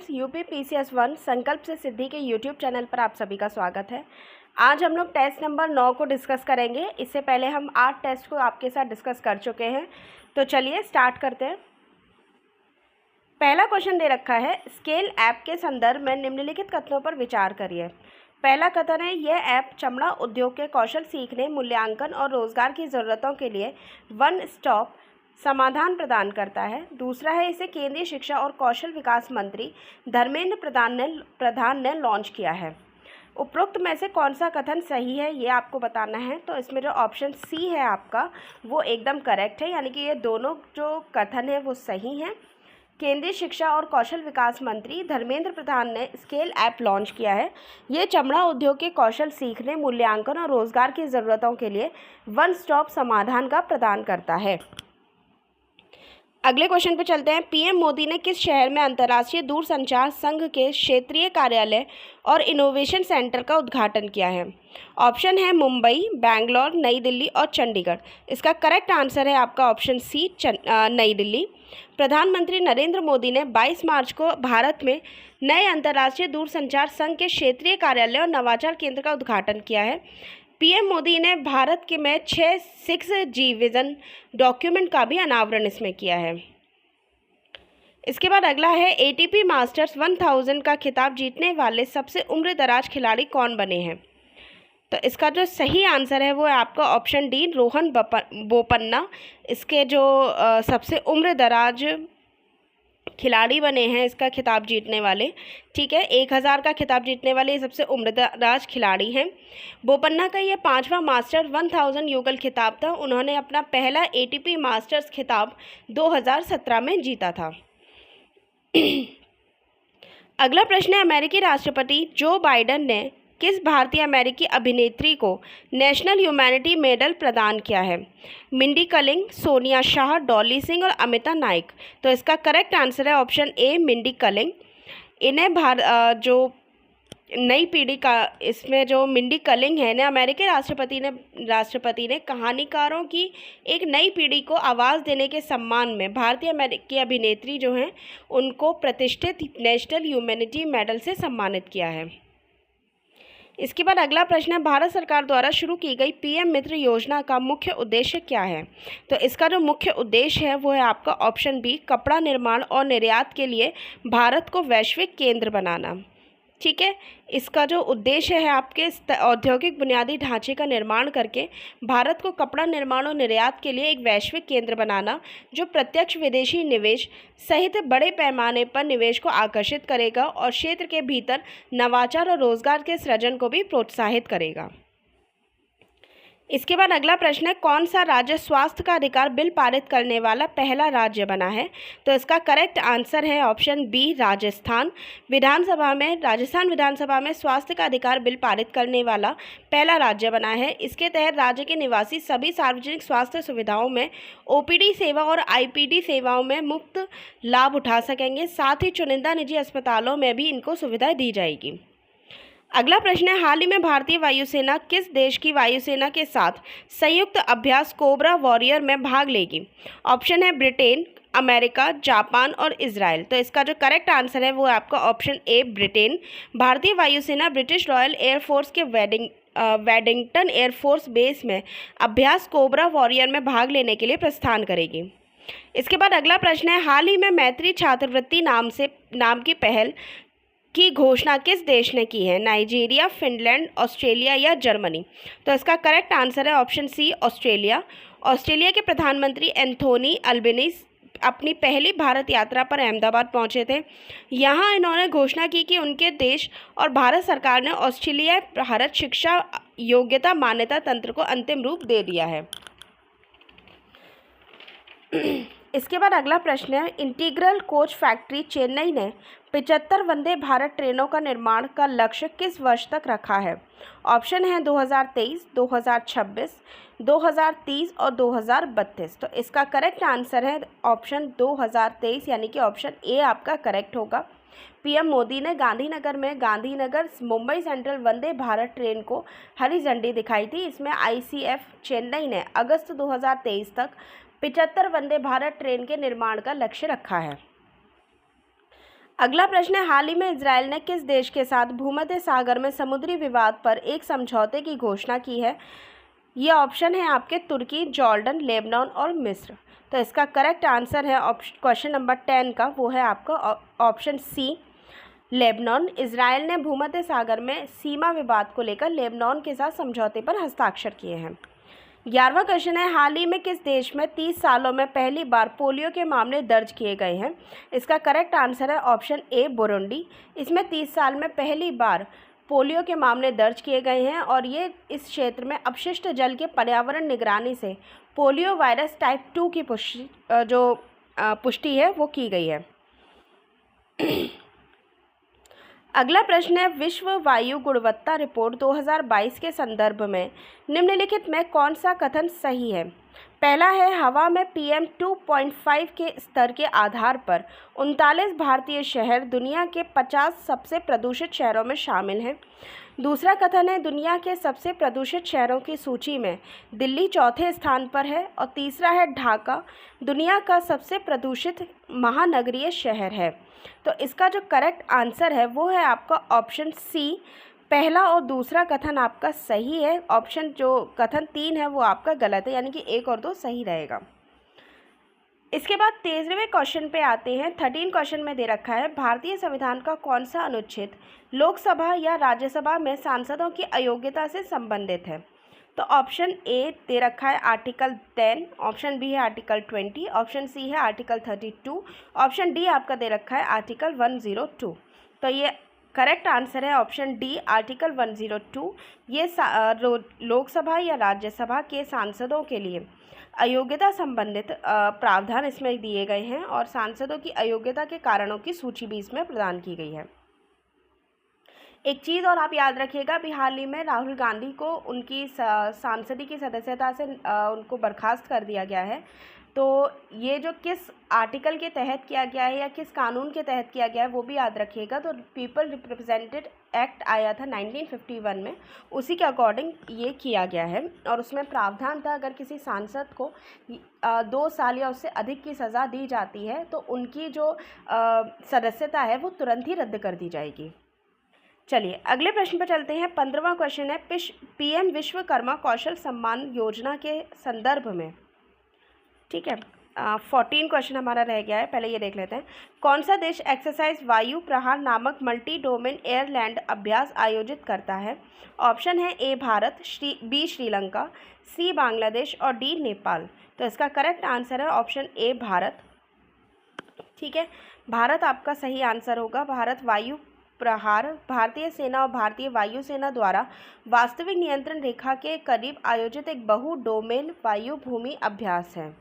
UP PCS 1 संकल्प से सिद्धि के यूट्यूब चैनल पर आप सभी का स्वागत है। आज हम लोग टेस्ट नंबर 9 को डिस्कस करेंगे। इससे पहले हम 8 टेस्ट को आपके साथ डिस्कस कर चुके हैं, तो चलिए स्टार्ट करते हैं। पहला क्वेश्चन दे रखा है, स्केल ऐप के संदर्भ में निम्नलिखित कथनों पर विचार करिए। पहला कथन है, यह ऐप चमड़ा उद्योग के कौशल सीखने, मूल्यांकन और रोजगार की ज़रूरतों के लिए वन स्टॉप समाधान प्रदान करता है। दूसरा है, इसे केंद्रीय शिक्षा और कौशल विकास मंत्री धर्मेंद्र प्रधान ने लॉन्च किया है। उपरोक्त में से कौन सा कथन सही है, ये आपको बताना है। तो इसमें जो ऑप्शन सी है आपका वो एकदम करेक्ट है, यानी कि ये दोनों जो कथन है वो सही हैं। केंद्रीय शिक्षा और कौशल विकास मंत्री धर्मेंद्र प्रधान ने स्केल ऐप लॉन्च किया है। ये चमड़ा उद्योग के कौशल सीखने, मूल्यांकन और रोजगार की ज़रूरतों के लिए वन स्टॉप समाधान का प्रदान करता है। अगले क्वेश्चन पे चलते हैं। पीएम मोदी ने किस शहर में अंतर्राष्ट्रीय दूरसंचार संघ के क्षेत्रीय कार्यालय और इनोवेशन सेंटर का उद्घाटन किया है? ऑप्शन है मुंबई, बैंगलोर, नई दिल्ली और चंडीगढ़। इसका करेक्ट आंसर है आपका ऑप्शन सी, नई दिल्ली। प्रधानमंत्री नरेंद्र मोदी ने 22 मार्च को भारत में नए अंतर्राष्ट्रीय दूरसंचार संघ के क्षेत्रीय कार्यालय और नवाचार केंद्र का उद्घाटन किया है। पीएम मोदी ने भारत के में 6G विजन डॉक्यूमेंट का भी अनावरण इसमें किया है। इसके बाद अगला है, एटीपी मास्टर्स 1000 का खिताब जीतने वाले सबसे उम्रदराज खिलाड़ी कौन बने हैं? तो इसका जो सही आंसर है वो है आपका ऑप्शन डी, रोहन बोपन्ना। इसके जो सबसे उम्रदराज खिलाड़ी बने हैं, इसका खिताब जीतने वाले। ठीक है, 1000 का खिताब जीतने वाले ये सबसे उम्रदराज खिलाड़ी हैं। बोपन्ना का ये 5वां मास्टर 1000 युगल खिताब था। उन्होंने अपना पहला एटीपी मास्टर्स खिताब 2017 में जीता था। अगला प्रश्न है, अमेरिकी राष्ट्रपति जो बाइडेन ने किस भारतीय अमेरिकी अभिनेत्री को नेशनल ह्यूमैनिटी मेडल प्रदान किया है? मिंडी कलिंग, सोनिया शाह, डॉली सिंह और अमिता नाइक। तो इसका करेक्ट आंसर है ऑप्शन ए, मिंडी कलिंग। इन्हें जो नई पीढ़ी का, इसमें जो मिंडी कलिंग है ना, अमेरिकी राष्ट्रपति ने कहानीकारों की एक नई पीढ़ी को आवाज़ देने के सम्मान में भारतीय अमेरिकी अभिनेत्री जो हैं उनको प्रतिष्ठित नेशनल ह्यूमैनिटी मेडल से सम्मानित किया है। इसके बाद अगला प्रश्न है, भारत सरकार द्वारा शुरू की गई पीएम मित्र योजना का मुख्य उद्देश्य क्या है? तो इसका जो मुख्य उद्देश्य है वो है आपका ऑप्शन बी, कपड़ा निर्माण और निर्यात के लिए भारत को वैश्विक केंद्र बनाना। ठीक है, इसका जो उद्देश्य है आपके औद्योगिक बुनियादी ढांचे का निर्माण करके भारत को कपड़ा निर्माण और निर्यात के लिए एक वैश्विक केंद्र बनाना, जो प्रत्यक्ष विदेशी निवेश सहित बड़े पैमाने पर निवेश को आकर्षित करेगा और क्षेत्र के भीतर नवाचार और रोजगार के सृजन को भी प्रोत्साहित करेगा। इसके बाद अगला प्रश्न है, कौन सा राज्य स्वास्थ्य का अधिकार बिल पारित करने वाला पहला राज्य बना है? तो इसका करेक्ट आंसर है ऑप्शन बी, राजस्थान विधानसभा में स्वास्थ्य का अधिकार बिल पारित करने वाला पहला राज्य बना है। इसके तहत राज्य के निवासी सभी सार्वजनिक स्वास्थ्य सुविधाओं में ओपीडी सेवा और आईपीडी सेवाओं में मुफ्त लाभ उठा सकेंगे। साथ ही चुनिंदा निजी अस्पतालों में भी इनको सुविधा दी जाएगी। अगला प्रश्न है, हाल ही में भारतीय वायुसेना किस देश की वायुसेना के साथ संयुक्त अभ्यास कोबरा वॉरियर में भाग लेगी? ऑप्शन है ब्रिटेन, अमेरिका, जापान और इजराइल। तो इसका जो करेक्ट आंसर है वो है आपका ऑप्शन ए, ब्रिटेन। भारतीय वायुसेना ब्रिटिश रॉयल एयरफोर्स के वेडिंगटन एयरफोर्स बेस में अभ्यास कोबरा वॉरियर में भाग लेने के लिए प्रस्थान करेगी। इसके बाद अगला प्रश्न है, हाल ही में मैत्री छात्रवृत्ति नाम की पहल की घोषणा किस देश ने की है? नाइजीरिया, फिनलैंड, ऑस्ट्रेलिया या जर्मनी? तो इसका करेक्ट आंसर है ऑप्शन सी, ऑस्ट्रेलिया। ऑस्ट्रेलिया के प्रधानमंत्री एंथोनी अल्बनीज़ अपनी पहली भारत यात्रा पर अहमदाबाद पहुंचे थे। यहां इन्होंने घोषणा की कि उनके देश और भारत सरकार ने ऑस्ट्रेलिया भारत शिक्षा योग्यता मान्यता तंत्र को अंतिम रूप दे दिया है। इसके बाद अगला प्रश्न है, इंटीग्रल कोच फैक्ट्री चेन्नई ने 75 वंदे भारत ट्रेनों का निर्माण का लक्ष्य किस वर्ष तक रखा है? ऑप्शन है 2023, 2026, 2030 और 2032। तो इसका करेक्ट आंसर है ऑप्शन 2023, यानी कि ऑप्शन ए आपका करेक्ट होगा। पीएम मोदी ने गांधीनगर मुंबई सेंट्रल वंदे भारत ट्रेन को हरी झंडी दिखाई थी। इसमें आईसीएफ चेन्नई ने अगस्त 2023 तक 75 वंदे भारत ट्रेन के निर्माण का लक्ष्य रखा है। अगला प्रश्न है, हाल ही में इजराइल ने किस देश के साथ भूमध्य सागर में समुद्री विवाद पर एक समझौते की घोषणा की है? ये ऑप्शन है आपके तुर्की, जॉर्डन, लेबनान और मिस्र। तो इसका करेक्ट आंसर है क्वेश्चन नंबर 10 का, वो है आपका ऑप्शन सी, लेबनान। इजराइल ने भूमध्य सागर में सीमा विवाद को लेकर लेबनान के साथ समझौते पर हस्ताक्षर किए हैं। 11वां क्वेश्चन है, हाल ही में किस देश में 30 सालों में पहली बार पोलियो के मामले दर्ज किए गए हैं? इसका करेक्ट आंसर है ऑप्शन ए, बुरुंडी। इसमें 30 साल में पहली बार पोलियो के मामले दर्ज किए गए हैं और ये इस क्षेत्र में अपशिष्ट जल के पर्यावरण निगरानी से पोलियो वायरस टाइप 2 की पुष्टि है वो की गई है। अगला प्रश्न है, विश्व वायु गुणवत्ता रिपोर्ट 2022 के संदर्भ में निम्नलिखित में कौन सा कथन सही है? पहला है, हवा में PM 2.5 के स्तर के आधार पर 39 भारतीय शहर दुनिया के 50 सबसे प्रदूषित शहरों में शामिल हैं। दूसरा कथन है, दुनिया के सबसे प्रदूषित शहरों की सूची में दिल्ली चौथे स्थान पर है। और तीसरा है, ढाका दुनिया का सबसे प्रदूषित महानगरीय शहर है। तो इसका जो करेक्ट आंसर है वो है आपका ऑप्शन सी, पहला और दूसरा कथन आपका सही है। ऑप्शन जो कथन 3 है वो आपका गलत है, यानी कि 1 और 2 सही रहेगा। इसके बाद 13वें क्वेश्चन पे आते हैं। 13 क्वेश्चन में दे रखा है, भारतीय संविधान का कौन सा अनुच्छेद लोकसभा या राज्यसभा में सांसदों की अयोग्यता से संबंधित है? तो ऑप्शन ए दे रखा है आर्टिकल 10, ऑप्शन बी है आर्टिकल 20, ऑप्शन सी है आर्टिकल 32, ऑप्शन डी आपका दे रखा है आर्टिकल 102। तो ये करेक्ट आंसर है ऑप्शन डी, आर्टिकल 102। ये लोकसभा या राज्यसभा के सांसदों के लिए अयोग्यता संबंधित प्रावधान इसमें दिए गए हैं और सांसदों की अयोग्यता के कारणों की सूची भी इसमें प्रदान की गई है। एक चीज़ और आप याद रखिएगा, अभी हाल ही में राहुल गांधी को उनकी सांसदी की सदस्यता से उनको बर्खास्त कर दिया गया है। तो ये जो किस आर्टिकल के तहत किया गया है या किस कानून के तहत किया गया है वो भी याद रखिएगा। तो पीपल रिप्रेजेंटेड एक्ट आया था 1951 में, उसी के अकॉर्डिंग ये किया गया है और उसमें प्रावधान था, अगर किसी सांसद को 2 साल या उससे अधिक की सज़ा दी जाती है तो उनकी जो सदस्यता है वो तुरंत ही रद्द कर दी जाएगी। चलिए अगले प्रश्न पर चलते हैं। 15वां क्वेश्चन है, PM विश्वकर्मा कौशल सम्मान योजना के संदर्भ में, ठीक है, 14 क्वेश्चन हमारा रह गया है, पहले ये देख लेते हैं। कौन सा देश एक्सरसाइज वायु प्रहार नामक मल्टी डोमेन एयरलैंड अभ्यास आयोजित करता है? ऑप्शन है ए भारत, बी श्रीलंका, सी बांग्लादेश और डी नेपाल। तो इसका करेक्ट आंसर है ऑप्शन ए भारत, ठीक है। भारत आपका सही आंसर होगा। भारत वायु प्रहार भारतीय सेना और भारतीय वायुसेना द्वारा वास्तविक नियंत्रण रेखा के करीब आयोजित एक बहु डोमेन वायु भूमि अभ्यास है।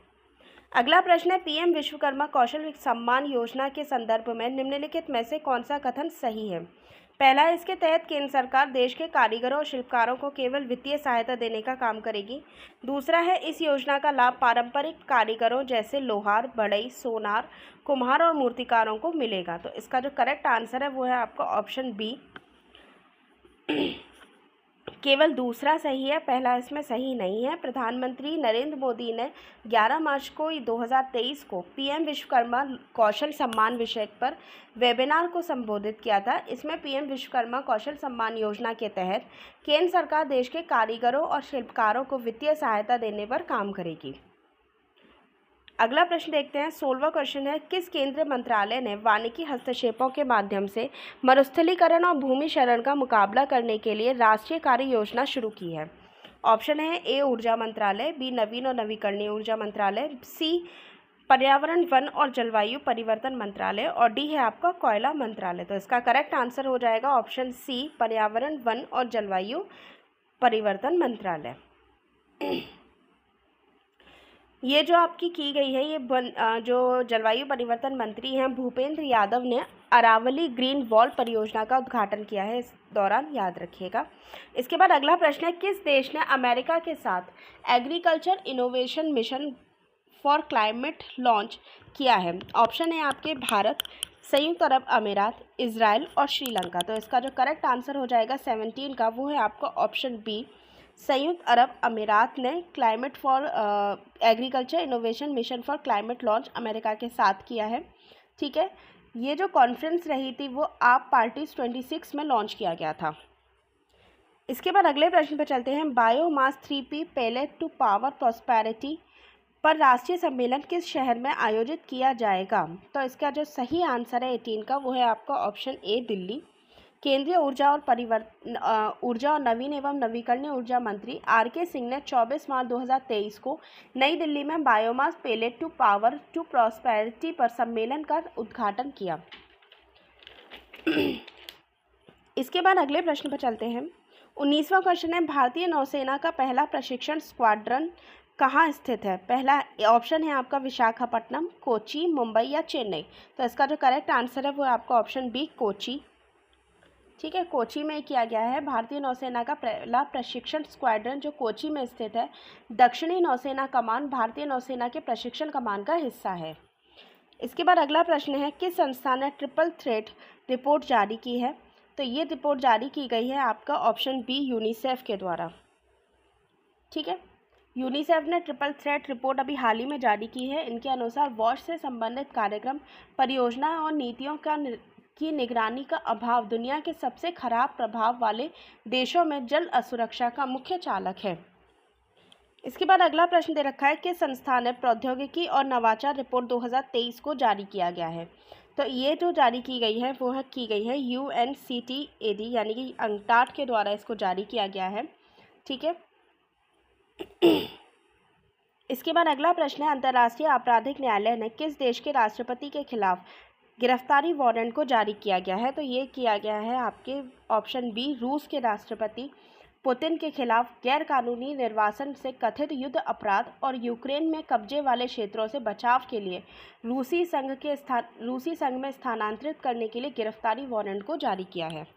अगला प्रश्न है, PM विश्वकर्मा कौशल सम्मान योजना के संदर्भ में निम्नलिखित में से कौन सा कथन सही है? पहला है, इसके तहत केंद्र सरकार देश के कारीगरों और शिल्पकारों को केवल वित्तीय सहायता देने का काम करेगी। दूसरा है, इस योजना का लाभ पारंपरिक कारीगरों जैसे लोहार, बढ़ई, सोनार, कुम्हार और मूर्तिकारों को मिलेगा। तो इसका जो करेक्ट आंसर है वो है आपका ऑप्शन बी, केवल दूसरा सही है, पहला इसमें सही नहीं है। प्रधानमंत्री नरेंद्र मोदी ने 11 मार्च को 2023 को PM विश्वकर्मा कौशल सम्मान विषय पर वेबिनार को संबोधित किया था। इसमें PM विश्वकर्मा कौशल सम्मान योजना के तहत केंद्र सरकार देश के कारीगरों और शिल्पकारों को वित्तीय सहायता देने पर काम करेगी। अगला प्रश्न देखते हैं। 16वां क्वेश्चन है, किस केंद्रीय मंत्रालय ने वानिकी हस्तक्षेपों के माध्यम से मरुस्थलीकरण और भूमि क्षरण का मुकाबला करने के लिए राष्ट्रीय कार्य योजना शुरू की है? ऑप्शन है ए ऊर्जा मंत्रालय, बी नवीन और नवीकरणीय ऊर्जा मंत्रालय, सी पर्यावरण वन और जलवायु परिवर्तन मंत्रालय और डी है आपका कोयला मंत्रालय। तो इसका करेक्ट आंसर हो जाएगा ऑप्शन सी, पर्यावरण वन और जलवायु परिवर्तन मंत्रालय। ये जो आपकी की गई है, ये जो जलवायु परिवर्तन मंत्री हैं भूपेंद्र यादव ने अरावली ग्रीन वॉल परियोजना का उद्घाटन किया है, इस दौरान याद रखिएगा। इसके बाद अगला प्रश्न है, किस देश ने अमेरिका के साथ agriculture innovation mission for climate launch किया है? ऑप्शन है आपके भारत, संयुक्त अरब अमीरात, इजराइल और श्रीलंका। तो इसका जो करेक्ट आंसर हो जाएगा 17 का, वो है आपका ऑप्शन बी, संयुक्त अरब अमीरात ने climate for agriculture innovation mission for climate launch America के साथ किया है, ठीक है। ये जो कॉन्फ्रेंस रही थी वो आप पार्टीज 26 में लॉन्च किया गया था। इसके बाद अगले प्रश्न पर चलते हैं। Biomass 3P pellet to power prosperity पर राष्ट्रीय सम्मेलन किस शहर में आयोजित किया जाएगा? तो इसका जो सही आंसर है 18 का वो है आपका ऑप्शन ए, दिल्ली। केंद्रीय ऊर्जा और नवीन एवं नवीकरणीय ऊर्जा मंत्री आर.के. सिंह ने 24 मार्च 2023 को नई दिल्ली में biomass pellet to power to prosperity पर सम्मेलन का उद्घाटन किया। इसके बाद अगले प्रश्न पर चलते हैं। 19वां क्वेश्चन है, भारतीय नौसेना का पहला प्रशिक्षण स्क्वाड्रन कहाँ स्थित है? पहला ऑप्शन है आपका विशाखापट्टनम, कोची, मुंबई या चेन्नई। तो इसका जो करेक्ट आंसर है वो है आपका ऑप्शन बी, कोची। ठीक है, कोची में किया गया है। भारतीय नौसेना का पहला प्रशिक्षण स्क्वाड्रन जो कोची में स्थित है। दक्षिणी नौसेना कमान भारतीय नौसेना के प्रशिक्षण कमान का हिस्सा है। इसके बाद अगला प्रश्न है, किस संस्था ने ट्रिपल थ्रेट रिपोर्ट जारी की है? तो ये रिपोर्ट जारी की गई है आपका ऑप्शन बी, यूनिसेफ के द्वारा। ठीक है, यूनिसेफ ने ट्रिपल थ्रेट रिपोर्ट अभी हाल ही में जारी की है। इनके अनुसार वॉश से संबंधित कार्यक्रम, परियोजना और नीतियों की निगरानी का अभाव दुनिया के सबसे खराब प्रभाव वाले देशों में जल असुरक्षा का मुख्य चालक है। इसके बाद अगला प्रश्न दे रखा है, किस संस्थान ने प्रौद्योगिकी और नवाचार रिपोर्ट 2023 को जारी किया गया है? तो ये जो जारी की गई है वो की गई है UNCTAD यानी कि अंकटाड के द्वारा इसको जारी किया गया है। ठीक है, इसके बाद अगला प्रश्न है, अंतर्राष्ट्रीय आपराधिक न्यायालय ने किस देश के राष्ट्रपति के खिलाफ गिरफ्तारी वारंट को जारी किया गया है? तो ये किया गया है आपके ऑप्शन बी, रूस के राष्ट्रपति पुतिन के खिलाफ गैरकानूनी निर्वासन से कथित युद्ध अपराध और यूक्रेन में कब्जे वाले क्षेत्रों से बचाव के लिए रूसी संघ में स्थानांतरित करने के लिए गिरफ्तारी वारंट को जारी किया है।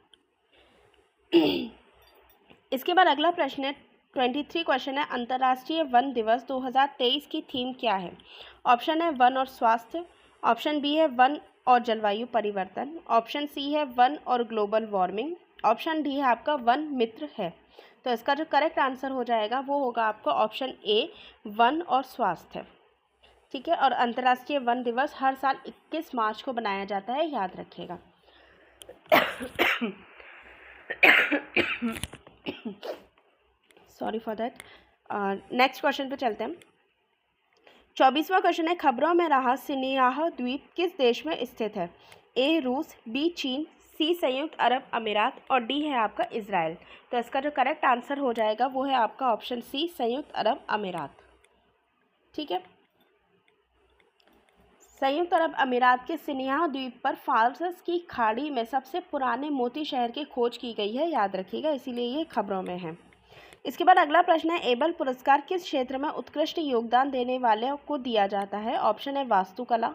इसके बाद अगला प्रश्न है, 23 क्वेश्चन है, अंतर्राष्ट्रीय वन दिवस 2023 की थीम क्या है? ऑप्शन है वन और स्वास्थ्य, ऑप्शन बी है वन और जलवायु परिवर्तन, ऑप्शन सी है वन और ग्लोबल वार्मिंग, ऑप्शन डी है आपका वन मित्र है। तो इसका जो करेक्ट आंसर हो जाएगा वो होगा आपका ऑप्शन ए, वन और स्वास्थ्य। ठीक है, और अंतर्राष्ट्रीय वन दिवस हर साल 21 मार्च को बनाया जाता है, याद रखिएगा। Sorry for that. Next question पे चलते हैं। 24वां क्वेश्चन है, खबरों में रहा सिनियाह द्वीप किस देश में स्थित है? ए, रूस, बी, चीन, सी, संयुक्त अरब अमीरात और डी है आपका इजराइल। तो इसका जो करेक्ट आंसर हो जाएगा वो है आपका ऑप्शन सी, संयुक्त अरब अमीरात। ठीक है, संयुक्त अरब अमीरात के सिनियाह द्वीप पर फारस की खाड़ी में सबसे पुराने मोती शहर की खोज की गई है, याद रखिएगा, इसीलिए ये खबरों में है। इसके बाद अगला प्रश्न है, एबल पुरस्कार किस क्षेत्र में उत्कृष्ट योगदान देने वाले को दिया जाता है? ऑप्शन है वास्तुकला,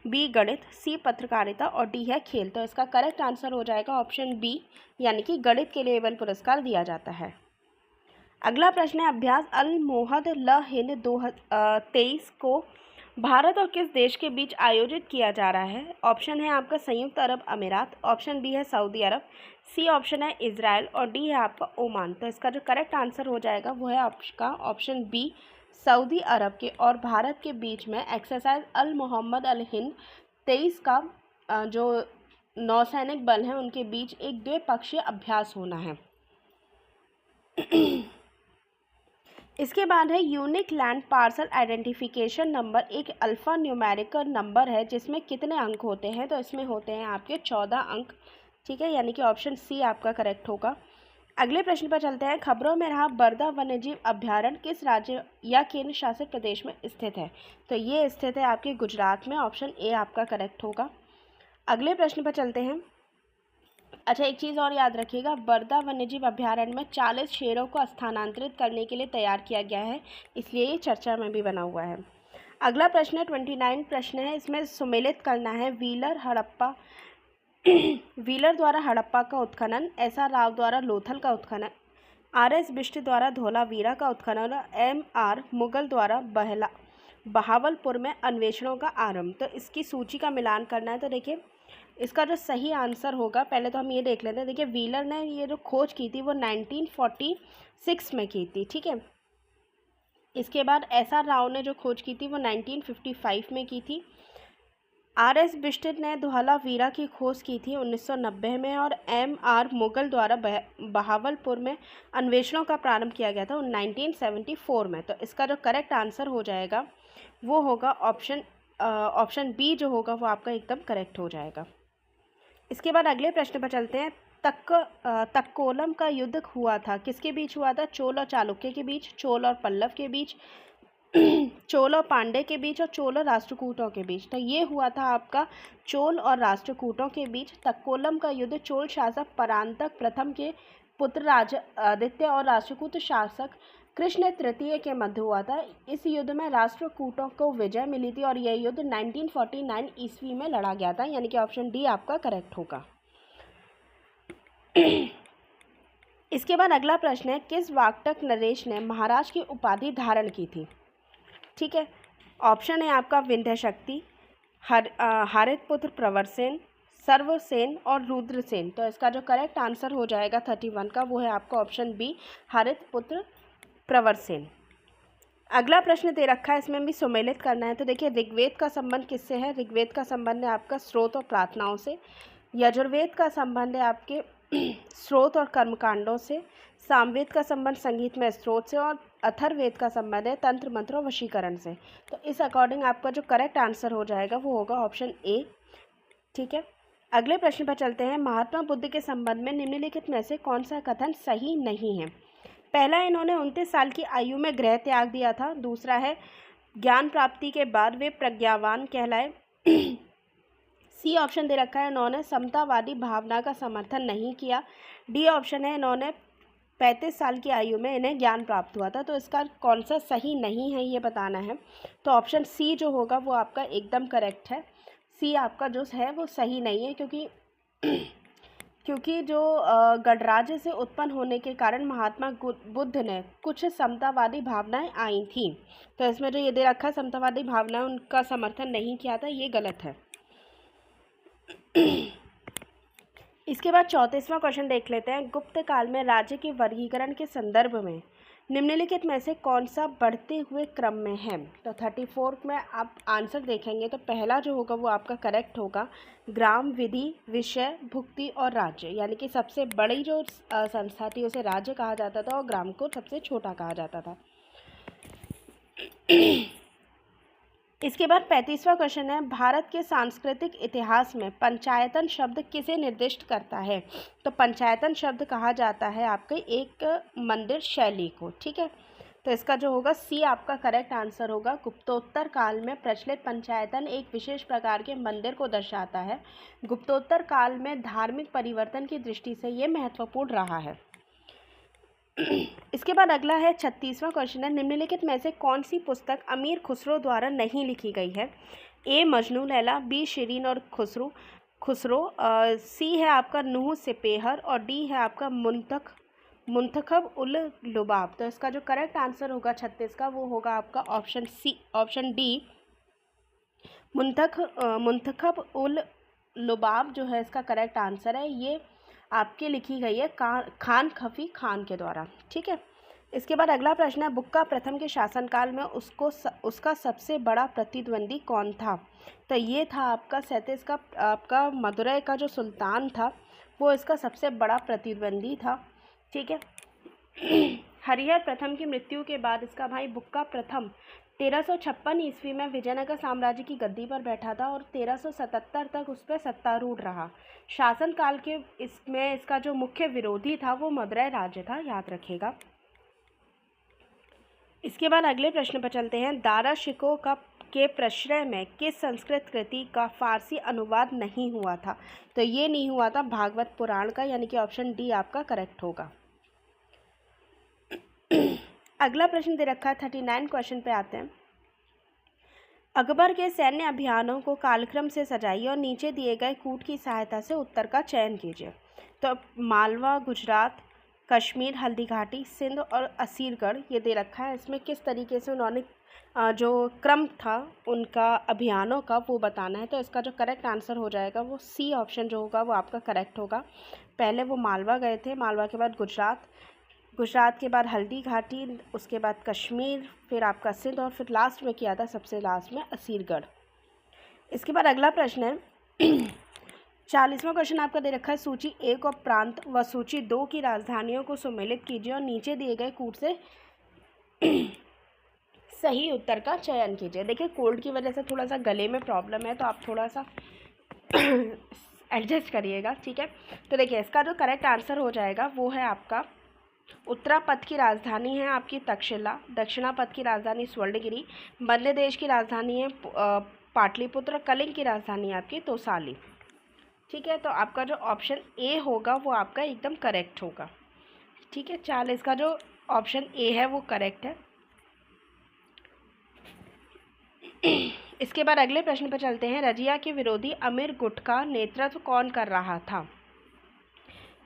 बी गणित, सी पत्रकारिता और डी है खेल। तो इसका करेक्ट आंसर हो जाएगा ऑप्शन बी, यानी कि गणित के लिए एबल पुरस्कार दिया जाता है। अगला प्रश्न है, अभ्यास अल मोहद ल हिंद 2023 को भारत और किस देश के बीच आयोजित किया जा रहा है? ऑप्शन है आपका संयुक्त अरब अमीरात, ऑप्शन बी है सऊदी अरब, सी ऑप्शन है इजराइल और डी है आपका ओमान। तो इसका जो करेक्ट आंसर हो जाएगा वो है आपका ऑप्शन बी, सऊदी अरब के और भारत के बीच में एक्सरसाइज अल मोहम्मद अल हिंद 23 का जो नौसैनिक बल हैं उनके बीच एक द्विपक्षीय अभ्यास होना है। इसके बाद है, unique land parcel identification number एक अल्फ़ा न्यूमेरिकल नंबर है जिसमें कितने अंक होते हैं? तो इसमें होते हैं आपके 14 अंक। ठीक है, यानी कि ऑप्शन सी आपका करेक्ट होगा। अगले प्रश्न पर चलते हैं, खबरों में रहा बरदा वन्यजीव अभ्यारण्य किस राज्य या केंद्र शासित प्रदेश में स्थित है? तो ये स्थित है आपके गुजरात में, ऑप्शन ए आपका करेक्ट होगा। अगले प्रश्न पर चलते हैं। अच्छा, एक चीज़ और याद रखिएगा, बरदा वन्यजीव अभ्यारण्य में 40 शेरों को स्थानांतरित करने के लिए तैयार किया गया है, इसलिए ये चर्चा में भी बना हुआ है। अगला प्रश्न है 29 प्रश्न है, इसमें सुमेलित करना है व्हीलर द्वारा हड़प्पा का उत्खनन, SR राव द्वारा लोथल का उत्खनन, RS बिष्ट द्वारा धोलावीरा का उत्खनन और MR मुगल द्वारा बहावलपुर में अन्वेषणों का आरंभ। तो इसकी सूची का मिलान करना है। तो देखिए, इसका जो सही आंसर होगा, पहले तो हम ये देख लेते हैं। देखिए, व्हीलर ने ये जो खोज की थी वो 1946 में की थी। ठीक है, इसके बाद SR राव ने जो खोज की थी वो 1955 में की थी। आर.एस. बिष्ट ने धौलावीरा की खोज की थी 1990 में और M.R. मुगल द्वारा बहावलपुर में अन्वेषणों का प्रारंभ किया गया था 1974 में। तो इसका जो करेक्ट आंसर हो जाएगा वो होगा ऑप्शन बी जो होगा वो आपका एकदम करेक्ट हो जाएगा। इसके बाद अगले प्रश्न पर चलते हैं। तक्कोलम का युद्ध हुआ था, किसके बीच हुआ था? चोल और चालुक्य के बीच, चोल और पल्लव के बीच, चोल और पांडे के बीच और चोल और राष्ट्रकूटों के बीच। तो ये हुआ था आपका चोल और राष्ट्रकूटों के बीच। तक्कोलम का युद्ध चोल शासक परांतक प्रथम के पुत्र राजा आदित्य और राष्ट्रकूट शासक कृष्ण तृतीय के मध्य हुआ था। इस युद्ध में राष्ट्रकूटों को विजय मिली थी और यह युद्ध 1949 ईस्वी में लड़ा गया था, यानी कि ऑप्शन डी आपका करेक्ट होगा। इसके बाद अगला प्रश्न है, किस वाक्टक नरेश ने महाराज की उपाधि धारण की थी? ठीक है, ऑप्शन है आपका विंध्यशक्ति, हारितपुत्र प्रवरसेन, सर्वसेन और रुद्रसेन। तो इसका जो करेक्ट आंसर हो जाएगा 31 का वो है आपका ऑप्शन बी हारितपुत्र प्रवरसेन। अगला प्रश्न दे रखा है, इसमें भी सुमेलित करना है। तो देखिए, ऋग्वेद का संबंध किससे है? ऋग्वेद का संबंध है आपका स्रोत और प्रार्थनाओं से। यजुर्वेद का संबंध है आपके स्रोत और कर्मकांडों से। सामवेद का संबंध संगीत में स्रोत से और अथर्ववेद का संबंध है तंत्र मंत्र और वशीकरण से। तो इस अकॉर्डिंग आपका जो करेक्ट आंसर हो जाएगा वो होगा ऑप्शन ए। ठीक है, अगले प्रश्न पर चलते हैं। महात्मा बुद्ध के संबंध में निम्नलिखित में से कौन सा कथन सही नहीं है? पहला, इन्होंने 29 साल की आयु में गृह त्याग दिया था। दूसरा है, ज्ञान प्राप्ति के बाद वे प्रज्ञावान कहलाए। सी ऑप्शन दे रखा है, इन्होंने समतावादी भावना का समर्थन नहीं किया। डी ऑप्शन है, इन्होंने 35 साल की आयु में इन्हें ज्ञान प्राप्त हुआ था। तो इसका कौन सा सही नहीं है ये बताना है। तो ऑप्शन सी जो होगा वो आपका एकदम करेक्ट है। सी आपका जो है वो सही नहीं है, क्योंकि जो गणराज्य से उत्पन्न होने के कारण महात्मा बुद्ध ने कुछ समतावादी भावनाएं आई थी। तो इसमें जो ये दे रखा है समतावादी भावनाएं, उनका समर्थन नहीं किया था, ये गलत है। इसके बाद 34वां क्वेश्चन देख लेते हैं। गुप्त काल में राज्य के वर्गीकरण के संदर्भ में निम्नलिखित में से कौन सा बढ़ते हुए क्रम में है? तो 34 में आप आंसर देखेंगे तो पहला जो होगा वो आपका करेक्ट होगा, ग्राम, विधि, विषय, भुक्ति और राज्य। यानी कि सबसे बड़ी जो संस्था थी उसे राज्य कहा जाता था और ग्राम को सबसे छोटा कहा जाता था। इसके बाद 35वां क्वेश्चन है, भारत के सांस्कृतिक इतिहास में पंचायतन शब्द किसे निर्दिष्ट करता है? तो पंचायतन शब्द कहा जाता है आपके एक मंदिर शैली को। ठीक है, तो इसका जो होगा सी आपका करेक्ट आंसर होगा। गुप्तोत्तर काल में प्रचलित पंचायतन एक विशेष प्रकार के मंदिर को दर्शाता है। गुप्तोत्तर काल में धार्मिक परिवर्तन की दृष्टि से ये महत्वपूर्ण रहा है। इसके बाद अगला है 36वां क्वेश्चन है, निम्नलिखित में से कौन सी पुस्तक अमीर खुसरो द्वारा नहीं लिखी गई है? ए मजनू लैला, बी शिरीन और खुसरो, सी है आपका नूह सिपेहर और डी है आपका मुंतखब उल लुबाब। तो इसका जो करेक्ट आंसर होगा 36 का वो होगा आपका ऑप्शन डी मुंतखब उल लुबाब जो है इसका करेक्ट आंसर है। ये आपकी लिखी गई है खान खफी खान के द्वारा। ठीक है, इसके बाद अगला प्रश्न है, बुक्का प्रथम के शासनकाल में उसका सबसे बड़ा प्रतिद्वंदी कौन था? तो ये था आपका 37 का आपका मदुरै का जो सुल्तान था वो इसका सबसे बड़ा प्रतिद्वंदी था। ठीक है, हरिहर प्रथम की मृत्यु के बाद इसका भाई बुक्का प्रथम 1356 ईस्वी में विजयनगर साम्राज्य की गद्दी पर बैठा था और 1377 तक उस पर सत्तारूढ़ रहा। शासनकाल के इसमें इसका जो मुख्य विरोधी था वो मदुरै राज्य था, याद रखिएगा। इसके बाद अगले प्रश्न पर चलते हैं। दारा शिकोह के प्रश्रय में किस संस्कृत कृति का फारसी अनुवाद नहीं हुआ था? तो ये नहीं हुआ था भागवत पुराण का, यानी कि ऑप्शन डी आपका करेक्ट होगा। अगला प्रश्न दे रखा है 39 क्वेश्चन पे आते हैं। अकबर के सैन्य अभियानों को कालक्रम से सजाइए और नीचे दिए गए कूट की सहायता से उत्तर का चयन कीजिए। तो मालवा, गुजरात, कश्मीर, हल्दी घाटी, सिंध और असीरगढ़ ये दे रखा है। इसमें किस तरीके से उन्होंने जो क्रम था उनका अभियानों का वो बताना है। तो इसका जो करेक्ट आंसर हो जाएगा वो सी ऑप्शन जो होगा वो आपका करेक्ट होगा। पहले वो मालवा गए थे, मालवा के बाद गुजरात के बाद हल्दी घाटी, उसके बाद कश्मीर, फिर आपका सिंध और फिर लास्ट में किया था सबसे लास्ट में असीरगढ़। इसके बाद अगला प्रश्न है 40वां क्वेश्चन आपका दे रखा है, सूची 1 और प्रांत व सूची 2 की राजधानियों को सम्मिलित कीजिए और नीचे दिए गए कूट से सही उत्तर का चयन कीजिए। देखिए कोल्ड की वजह से थोड़ा सा गले में प्रॉब्लम है, तो आप थोड़ा सा एडजस्ट करिएगा, ठीक है। तो देखिए इसका जो करेक्ट आंसर हो जाएगा वो है आपका, उत्तरापथ की राजधानी है आपकी तक्षशिला, दक्षिणापथ की राजधानी स्वर्णगिरी, मध्य देश की राजधानी है पाटलिपुत्र, कलिंग की राजधानी है आपकी तोसाली, ठीक है। तो आपका जो ऑप्शन ए होगा वो आपका एकदम करेक्ट होगा, ठीक है। 40 का जो ऑप्शन ए है वो करेक्ट है। इसके बाद अगले प्रश्न पर चलते हैं, रजिया के विरोधी अमीर गुट का नेतृत्व कौन कर रहा था?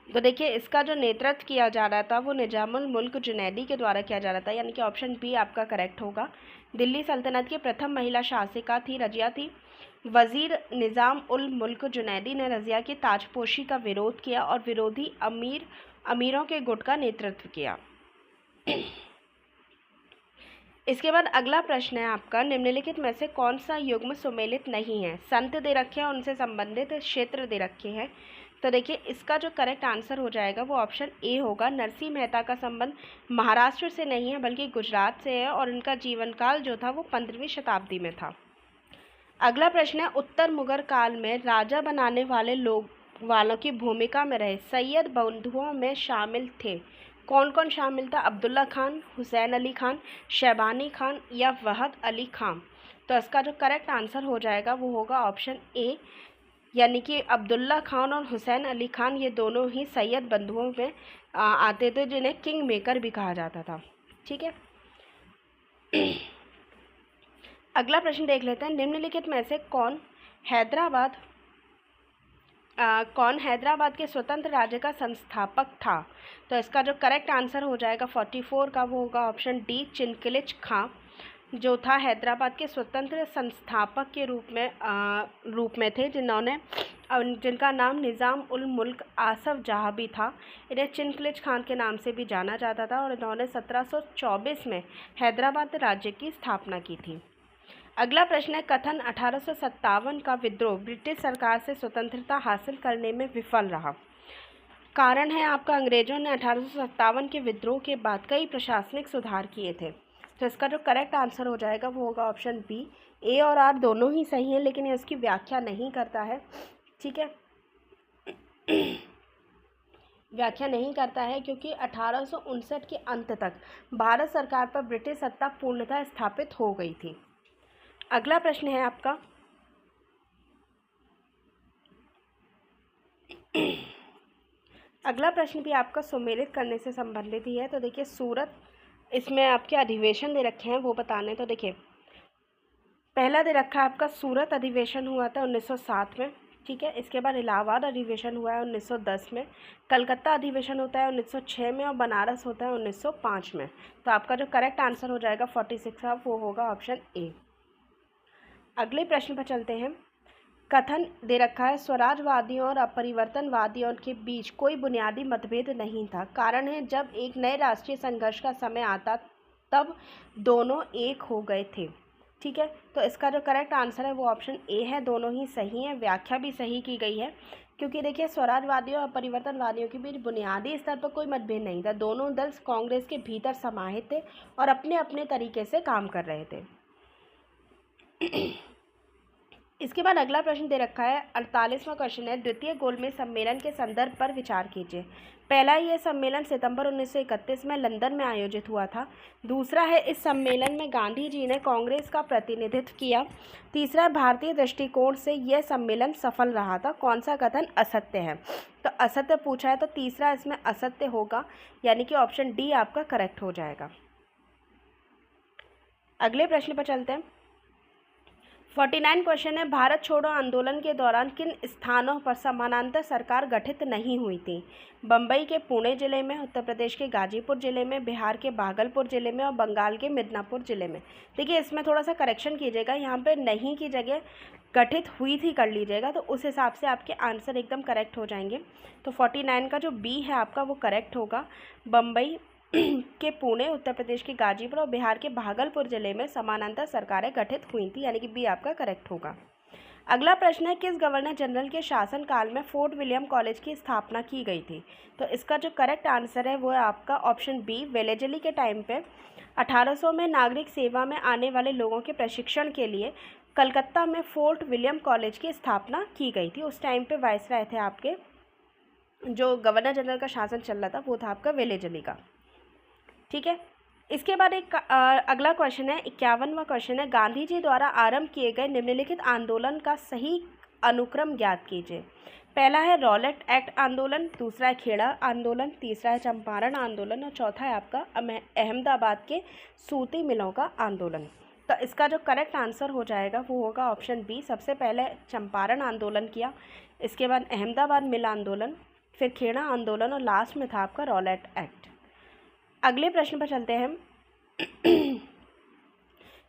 तो देखिए इसका जो नेतृत्व किया जा रहा था वो निजामुल मुल्क जुनैदी के द्वारा किया जा रहा था, यानी कि ऑप्शन बी आपका करेक्ट होगा। दिल्ली सल्तनत की प्रथम महिला शासिका थी रजिया थी। वजीर निज़ाम उल मुल्क जुनैदी ने रजिया की ताजपोशी का विरोध किया और विरोधी अमीरों के गुट का नेतृत्व किया। इसके बाद अगला प्रश्न है आपका, निम्नलिखित में से कौन सा युग्म सुमेलित नहीं है? संत दे रखे हैं, उनसे संबंधित क्षेत्र दे रखे हैं। तो देखिए इसका जो करेक्ट आंसर हो जाएगा वो ऑप्शन ए होगा। नरसिंह मेहता का संबंध महाराष्ट्र से नहीं है बल्कि गुजरात से है और इनका जीवन काल जो था वो 15वीं शताब्दी में था। अगला प्रश्न है, उत्तर मुगल काल में राजा बनाने वालों की भूमिका में रहे सैयद बंधुओं में शामिल थे। कौन कौन शामिल था? अब्दुल्ला खान, हुसैन अली खान, शैबानी खान या वहद अली खान। तो इसका जो करेक्ट आंसर हो जाएगा वो होगा ऑप्शन ए, यानी कि अब्दुल्ला खान और हुसैन अली खान ये दोनों ही सैयद बंधुओं में आते थे, जिन्हें किंग मेकर भी कहा जाता था, ठीक है। अगला प्रश्न देख लेते हैं, निम्नलिखित में से कौन हैदराबाद के स्वतंत्र राज्य का संस्थापक था? तो इसका जो करेक्ट आंसर हो जाएगा 44 का वो होगा ऑप्शन डी, चिनकिलिच खां, जो था हैदराबाद के स्वतंत्र संस्थापक के रूप में थे, जिनका नाम निज़ाम उल मुल्क आसफ जहाँ भी था। इन्हें चिनकिलिच खान के नाम से भी जाना जाता था और इन्होंने 1724 में हैदराबाद राज्य की स्थापना की थी। अगला प्रश्न है, कथन 1857 का विद्रोह ब्रिटिश सरकार से स्वतंत्रता हासिल करने में विफल रहा। कारण है आपका, अंग्रेजों ने 1857 के विद्रोह के बाद कई प्रशासनिक सुधार किए थे। तो इसका जो करेक्ट आंसर हो जाएगा वो होगा ऑप्शन बी। ए और आर दोनों ही सही हैं लेकिन ये उसकी व्याख्या नहीं करता है, ठीक है। व्याख्या नहीं करता है क्योंकि 1859 के अंत तक भारत सरकार पर ब्रिटिश सत्ता पूर्णतः स्थापित हो गई थी। अगला प्रश्न है आपका, अगला प्रश्न भी आपका सुमेलित करने से संबंधित ही है। तो देखिए सूरत, इसमें आपके अधिवेशन दे रखे हैं वो बताने। तो देखिए पहला दे रखा है आपका, सूरत अधिवेशन हुआ था 1907 में, ठीक है। इसके बाद इलाहाबाद अधिवेशन हुआ है 1910 में, कलकत्ता अधिवेशन होता है 1906 में और बनारस होता है 1905 में। तो आपका जो करेक्ट आंसर हो जाएगा 46 का वो होगा ऑप्शन ए। अगले प्रश्न पर चलते हैं, कथन दे रखा है, स्वराजवादियों और अपरिवर्तनवादियों के बीच कोई बुनियादी मतभेद नहीं था। कारण है, जब एक नए राष्ट्रीय संघर्ष का समय आता तब दोनों एक हो गए थे, ठीक है। तो इसका जो करेक्ट आंसर है वो ऑप्शन ए है, दोनों ही सही हैं। व्याख्या भी सही की गई है क्योंकि देखिए स्वराजवादियों और परिवर्तनवादियों के बीच बुनियादी स्तर पर कोई मतभेद नहीं था। दोनों दल कांग्रेस के भीतर समाहित थे और अपने अपने तरीके से काम कर रहे थे। इसके बाद अगला प्रश्न दे रखा है, 48वां क्वेश्चन है, द्वितीय गोलमेज सम्मेलन के संदर्भ पर विचार कीजिए। पहला, यह सम्मेलन सितंबर 1931 में लंदन में आयोजित हुआ था। दूसरा है, इस सम्मेलन में गांधी जी ने कांग्रेस का प्रतिनिधित्व किया। तीसरा, भारतीय दृष्टिकोण से यह सम्मेलन सफल रहा था। कौन सा कथन असत्य है? तो असत्य पूछा है तो तीसरा इसमें असत्य होगा, यानी कि ऑप्शन डी आपका करेक्ट हो जाएगा। अगले प्रश्न पर चलते हैं, 49 क्वेश्चन है, भारत छोड़ो आंदोलन के दौरान किन स्थानों पर समानांतर सरकार गठित नहीं हुई थी? बम्बई के पुणे जिले में, उत्तर प्रदेश के गाजीपुर जिले में, बिहार के भागलपुर जिले में और बंगाल के मिदनापुर जिले में। देखिए इसमें थोड़ा सा करेक्शन कीजिएगा, यहाँ पे नहीं की जगह गठित हुई थी कर लीजिएगा, तो उस हिसाब से आपके आंसर एकदम करेक्ट हो जाएंगे। तो 49 का जो बी है आपका वो करेक्ट होगा। बम्बई के पुणे, उत्तर प्रदेश के गाजीपुर और बिहार के भागलपुर जिले में समानांतर सरकारें गठित हुई थी, यानी कि बी आपका करेक्ट होगा। अगला प्रश्न है, किस गवर्नर जनरल के शासनकाल में फोर्ट विलियम कॉलेज की स्थापना की गई थी? तो इसका जो करेक्ट आंसर है वो है आपका ऑप्शन बी, वेलेजली के टाइम पे 1800 में नागरिक सेवा में आने वाले लोगों के प्रशिक्षण के लिए कलकत्ता में फोर्ट विलियम कॉलेज की स्थापना की गई थी। उस टाइम पे वाइसराय थे आपके, जो गवर्नर जनरल का शासन चल रहा था वो था आपका वेलेजली का। ठीक है, इसके बाद एक अगला क्वेश्चन है, 51वां क्वेश्चन है, गांधी जी द्वारा आरंभ किए गए निम्नलिखित आंदोलन का सही अनुक्रम ज्ञात कीजिए। पहला है रॉलेट एक्ट आंदोलन, दूसरा है खेड़ा आंदोलन, तीसरा है चंपारण आंदोलन और चौथा है आपका अहमदाबाद के सूती मिलों का आंदोलन। तो इसका जो करेक्ट आंसर हो जाएगा वो होगा ऑप्शन बी, सबसे पहले चंपारण आंदोलन किया, इसके बाद अहमदाबाद मिल आंदोलन, फिर खेड़ा आंदोलन और लास्ट में था आपका रॉलेट एक्ट। अगले प्रश्न पर चलते हैं।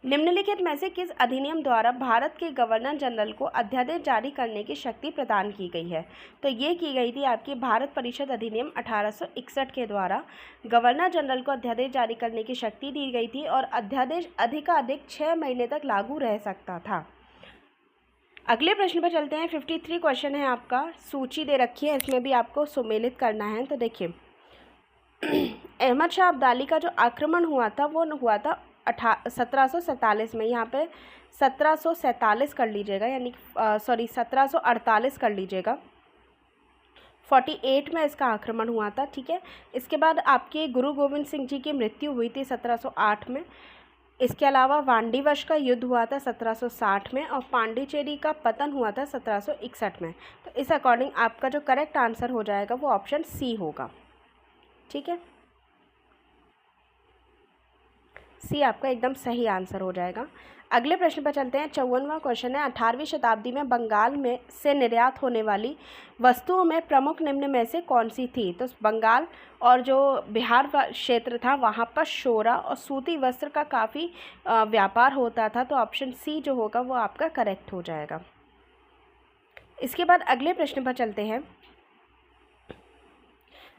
निम्नलिखित में से किस अधिनियम द्वारा भारत के गवर्नर जनरल को अध्यादेश जारी करने की शक्ति प्रदान की गई है? तो ये की गई थी आपकी भारत परिषद अधिनियम 1861 के द्वारा गवर्नर जनरल को अध्यादेश जारी करने की शक्ति दी गई थी और अध्यादेश अधिकाधिक 6 महीने तक लागू रह सकता था। अगले प्रश्न पर चलते हैं। 53 क्वेश्चन है आपका, सूची दे रखी है, इसमें भी आपको सुमेलित करना है। तो देखिए, अहमद शाह अब्दाली का जो आक्रमण हुआ था वो हुआ था 1747 में। यहाँ पे 1747 कर लीजिएगा, यानी 1748 कर लीजिएगा। 48 में इसका आक्रमण हुआ था। ठीक है, इसके बाद आपके गुरु गोविंद सिंह जी की मृत्यु हुई थी 1708 में। इसके अलावा वांडीवश का युद्ध हुआ था 1760 में और पांडिचेरी का पतन हुआ था 1761 में। तो इस अकॉर्डिंग आपका जो करेक्ट आंसर हो जाएगा वो ऑप्शन सी होगा। ठीक है, सी आपका एकदम सही आंसर हो जाएगा। अगले प्रश्न पर चलते हैं। 54वां क्वेश्चन है, 18वीं शताब्दी में बंगाल में से निर्यात होने वाली वस्तुओं में प्रमुख निम्न में से कौन सी थी? तो बंगाल और जो बिहार क्षेत्र था वहाँ पर शोरा और सूती वस्त्र का काफ़ी व्यापार होता था। तो ऑप्शन सी जो होगा वो आपका करेक्ट हो जाएगा। इसके बाद अगले प्रश्न पर चलते हैं।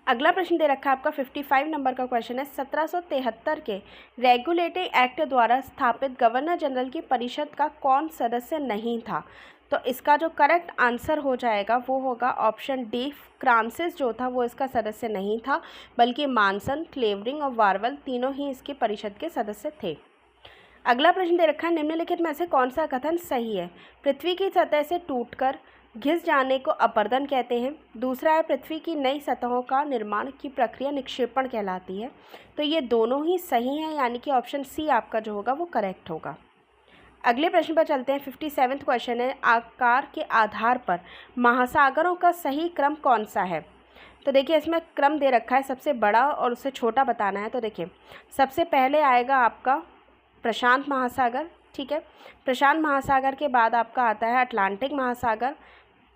अगला प्रश्न दे रखा है आपका 55 नंबर का क्वेश्चन है, 1773 के रेगुलेटरी एक्ट द्वारा स्थापित गवर्नर जनरल की परिषद का कौन सदस्य नहीं था? तो इसका जो करेक्ट आंसर हो जाएगा वो होगा ऑप्शन डी, फ्रांसिस जो था वो इसका सदस्य नहीं था, बल्कि मानसन, क्लेवरिंग और वारवल तीनों ही इसके परिषद के सदस्य थे। अगला प्रश्न दे रखा है, निम्नलिखित में से कौन सा कथन सही है? पृथ्वी की सतह से टूटकर घिस जाने को अपरदन कहते हैं। दूसरा है, पृथ्वी की नई सतहों का निर्माण की प्रक्रिया निक्षेपण कहलाती है। तो ये दोनों ही सही हैं, यानी कि ऑप्शन सी आपका जो होगा वो करेक्ट होगा। अगले प्रश्न पर चलते हैं। 57वां क्वेश्चन है, आकार के आधार पर महासागरों का सही क्रम कौन सा है? तो देखिए, इसमें क्रम दे रखा है, सबसे बड़ा और उससे छोटा बताना है। तो देखिए, सबसे पहले आएगा आपका प्रशांत महासागर। ठीक है, प्रशांत महासागर के बाद आपका आता है अटलांटिक महासागर,